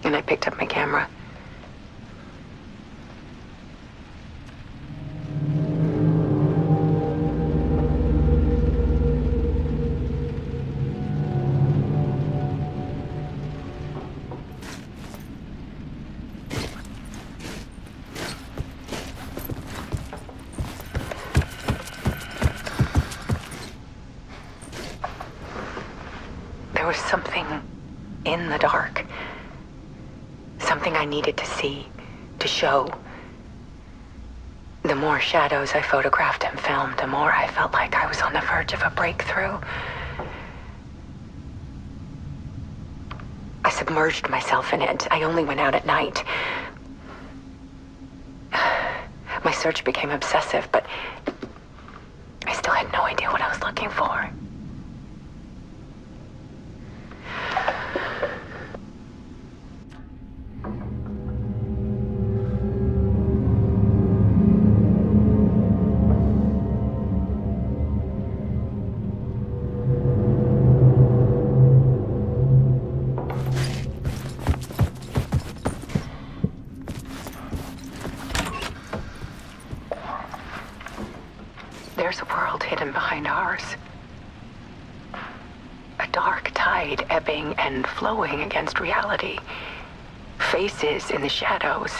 And I picked up my camera. There was something in the dark. Something I needed to see, to show. The more shadows I photographed and filmed, the more I felt like I was on the verge of a breakthrough. I submerged myself in it. I only went out at night. My search became obsessive, but I still had no idea what I was looking for. There's a world hidden behind ours. A dark tide ebbing and flowing against reality. Faces in the shadows.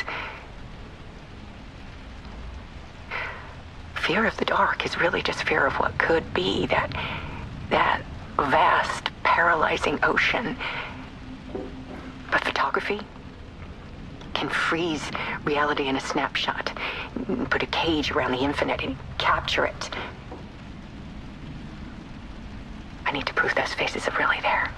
Fear of the dark is really just fear of what could be, that vast, paralyzing ocean. But photography can freeze reality in a snapshot, put a cage around the infinite and capture it. I need to prove those faces are really there.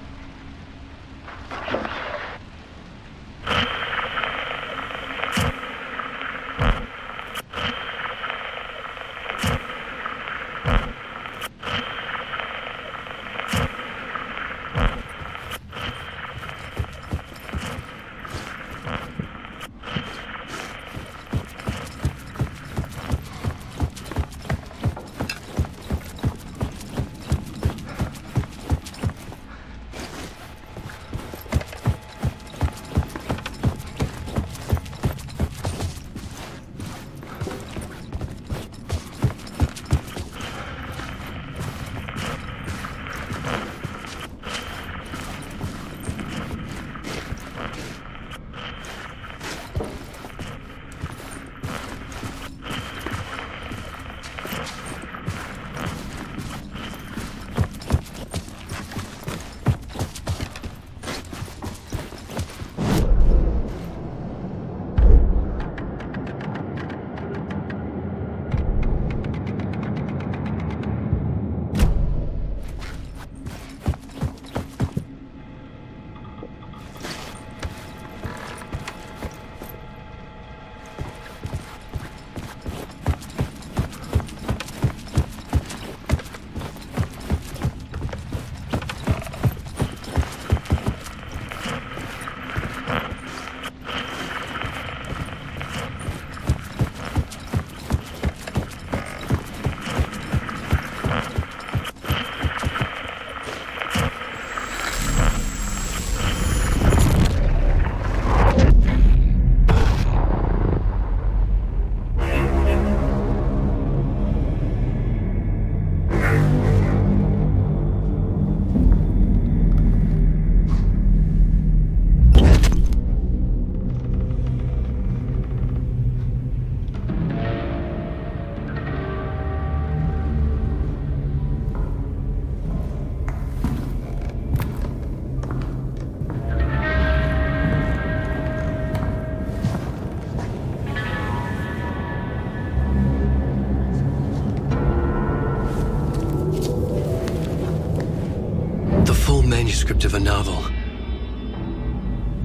old manuscript of a novel.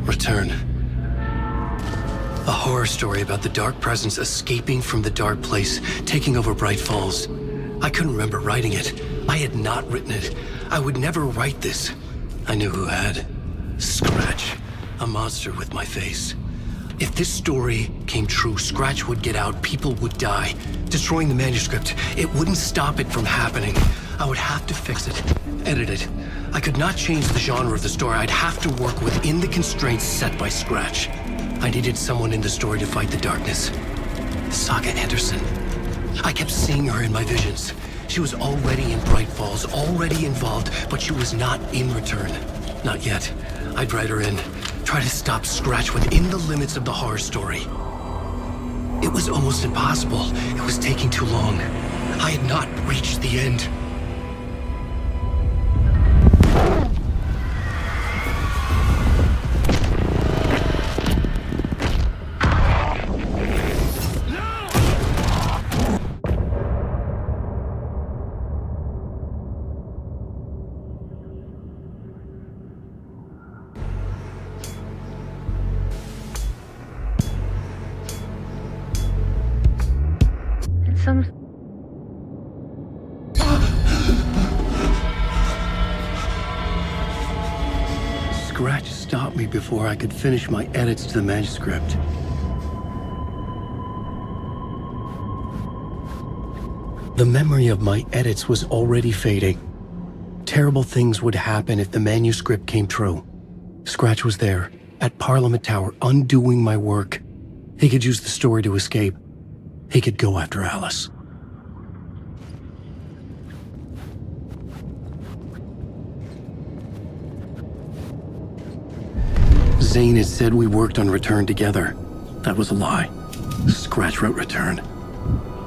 Return. A horror story about the Dark Presence escaping from the dark place, taking over Bright Falls. I couldn't remember writing it. I had not written it. I would never write this. I knew who had. Scratch. A monster with my face. If this story came true, Scratch would get out, people would die. Destroying the manuscript, it wouldn't stop it from happening. I would have to fix it, edit it. I could not change the genre of the story. I'd have to work within the constraints set by Scratch. I needed someone in the story to fight the darkness. Saga Anderson. I kept seeing her in my visions. She was already in Bright Falls, already involved, but she was not in Return. Not yet. I'd write her in. Try to stop Scratch within the limits of the horror story. It was almost impossible. It was taking too long. I had not reached the end. Scratch stopped me before I could finish my edits to the manuscript. The memory of my edits was already fading. Terrible things would happen if the manuscript came true. Scratch was there, at Parliament Tower, undoing my work. He could use the story to escape. He could go after Alice. Zane had said we worked on Return together. That was a lie. Scratch wrote Return.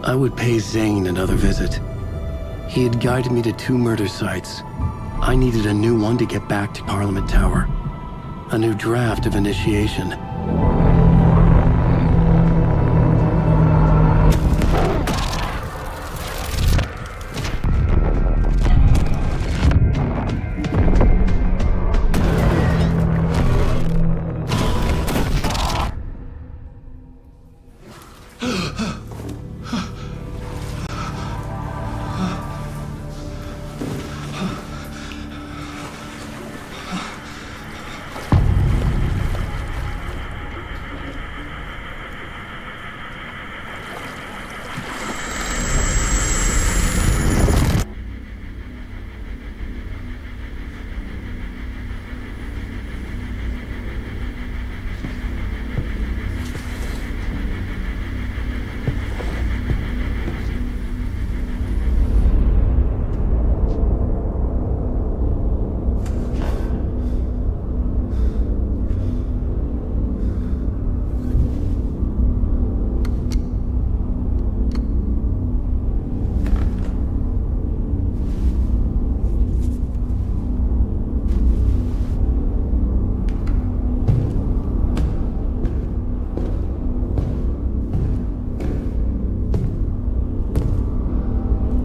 I would pay Zane another visit. He had guided me to 2 murder sites. I needed a new one to get back to Parliament Tower. A new draft of Initiation.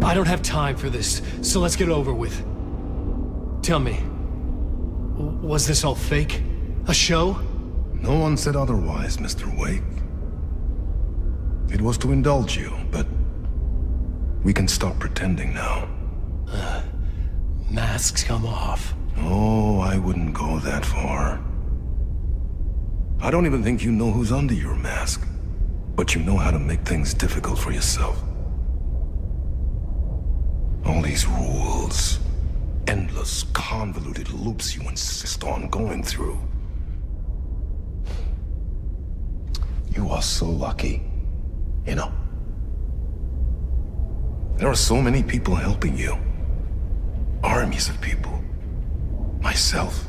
I don't have time for this, so let's get it over with. Tell me, was this all fake? A show? No one said otherwise, Mr. Wake. It was to indulge you, but we can stop pretending now. Masks come off. Oh, I wouldn't go that far. I don't even think you know who's under your mask, but you know how to make things difficult for yourself. All these rules, endless, convoluted loops you insist on going through. You are so lucky, you know. There are so many people helping you. Armies of people. Myself.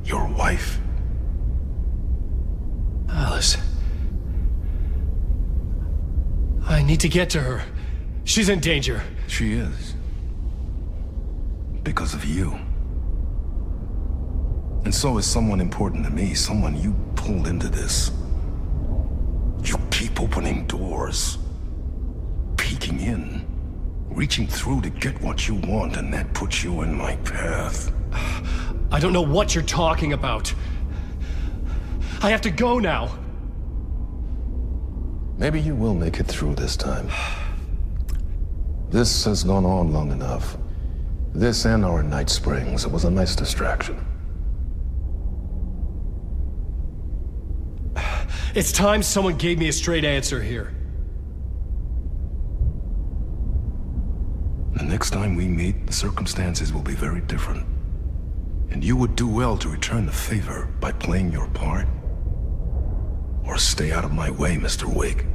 Your wife. Alice. I need to get to her. She's in danger. She is. Because of you. And so is someone important to me, someone you pulled into this. You keep opening doors. Peeking in. Reaching through to get what you want, and that puts you in my path. I don't know what you're talking about. I have to go now. Maybe you will make it through this time. This has gone on long enough. This and our Night Springs was a nice distraction. It's time someone gave me a straight answer here. The next time we meet, the circumstances will be very different. And you would do well to return the favor by playing your part. Or stay out of my way, Mr. Wake.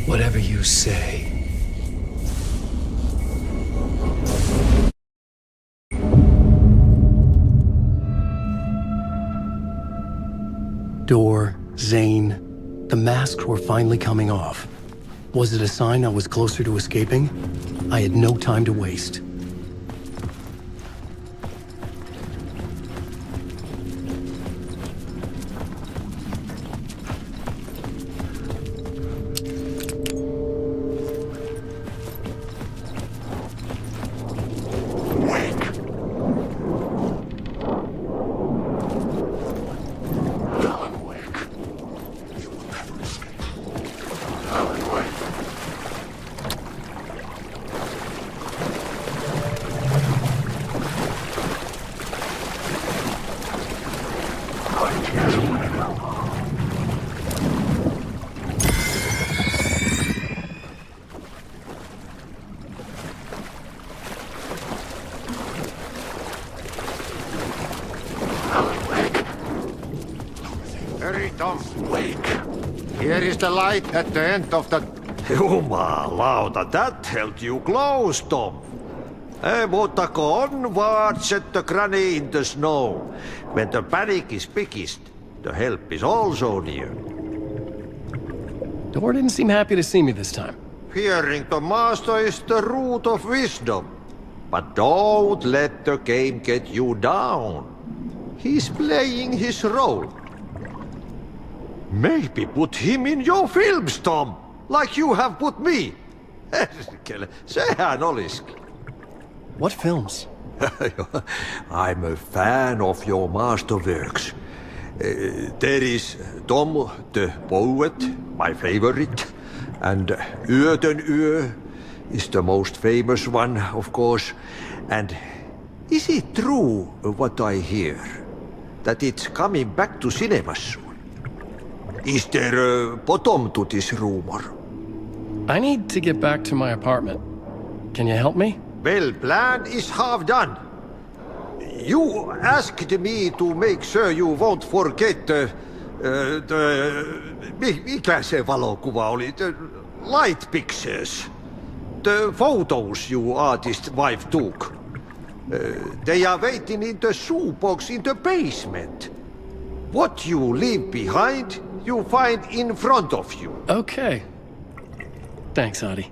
Whatever you say. Door, Zane, the masks were finally coming off. Was it a sign I was closer to escaping? I had no time to waste. Hurry, Tom. Wake. Here is the light at the end of the... Jumalauta, that held you close, Tom. Mutta onward, said the granny in the snow. When the panic is biggest, the help is also near. Door didn't seem happy to see me this time. Fearing the master is the root of wisdom. But don't let the game get you down. He's playing his role. Maybe put him in your films, Tom, like you have put me. Sehän olisikin. What films? I'm a fan of your masterworks. There is Tom the Poet, my favorite, and Yöten Yö is the most famous one, of course. And is it true what I hear, that it's coming back to cinemas soon? Is there a bottom to this rumor? I need to get back to my apartment. Can you help me? Well, plan is half done. You asked me to make sure you won't forget mikä se valokuva oli? The light pictures. The photos your artist wife took. They are waiting in the shoebox in the basement. What you leave behind, you find in front of you. Okay. Thanks, Adi.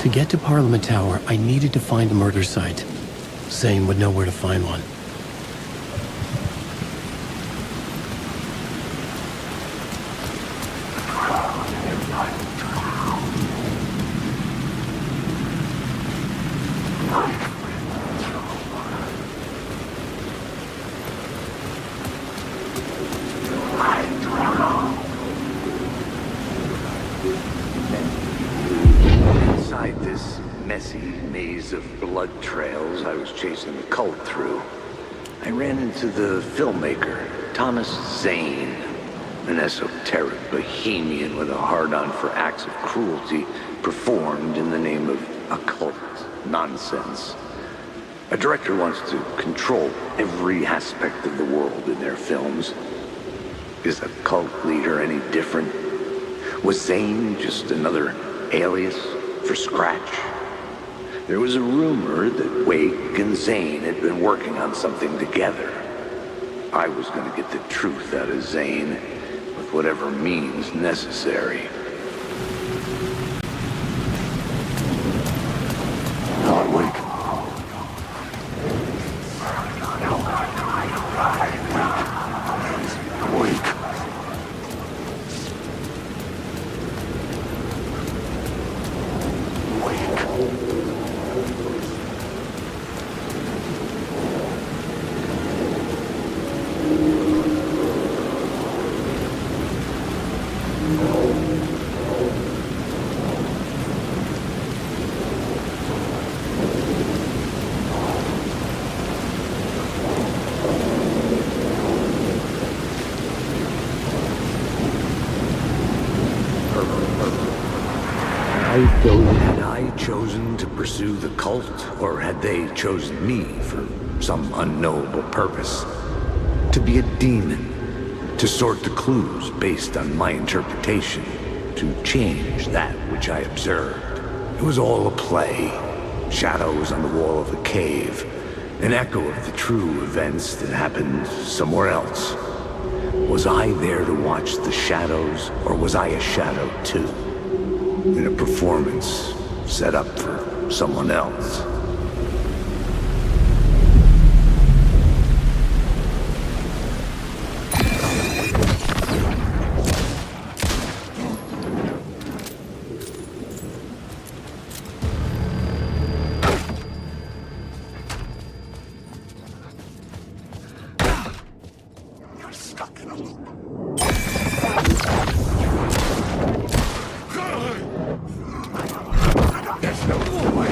To get to Parliament Tower, I needed to find a murder site. Zane would know where to find one. Inside this messy maze of blood trails I was chasing the cult through, I ran into the filmmaker, Thomas Zane, an esoteric bohemian with a hard-on for acts of cruelty performed in the name of occult nonsense. A director wants to control every aspect of the world in their films. Is a cult leader any different? Was Zane just another alias for Scratch? There was a rumor that Wake and Zane had been working on something together. I was going to get the truth out of Zane with whatever means necessary. Not Wake. Had I chosen to pursue the cult, or had they chosen me for some unknowable purpose? To be a demon, to sort the clues based on my interpretation, to change that which I observed. It was all a play. Shadows on the wall of a cave, an echo of the true events that happened somewhere else. Was I there to watch the shadows, or was I a shadow too? In a performance set up for someone else. You're stuck in a loop. There's no way.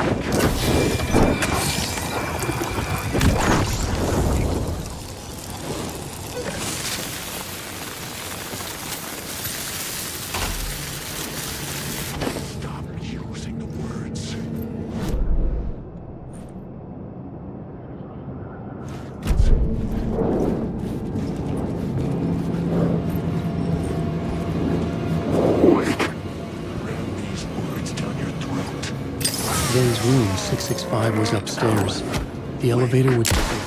Stop using the words. Zane's room, 665, was upstairs. The elevator would take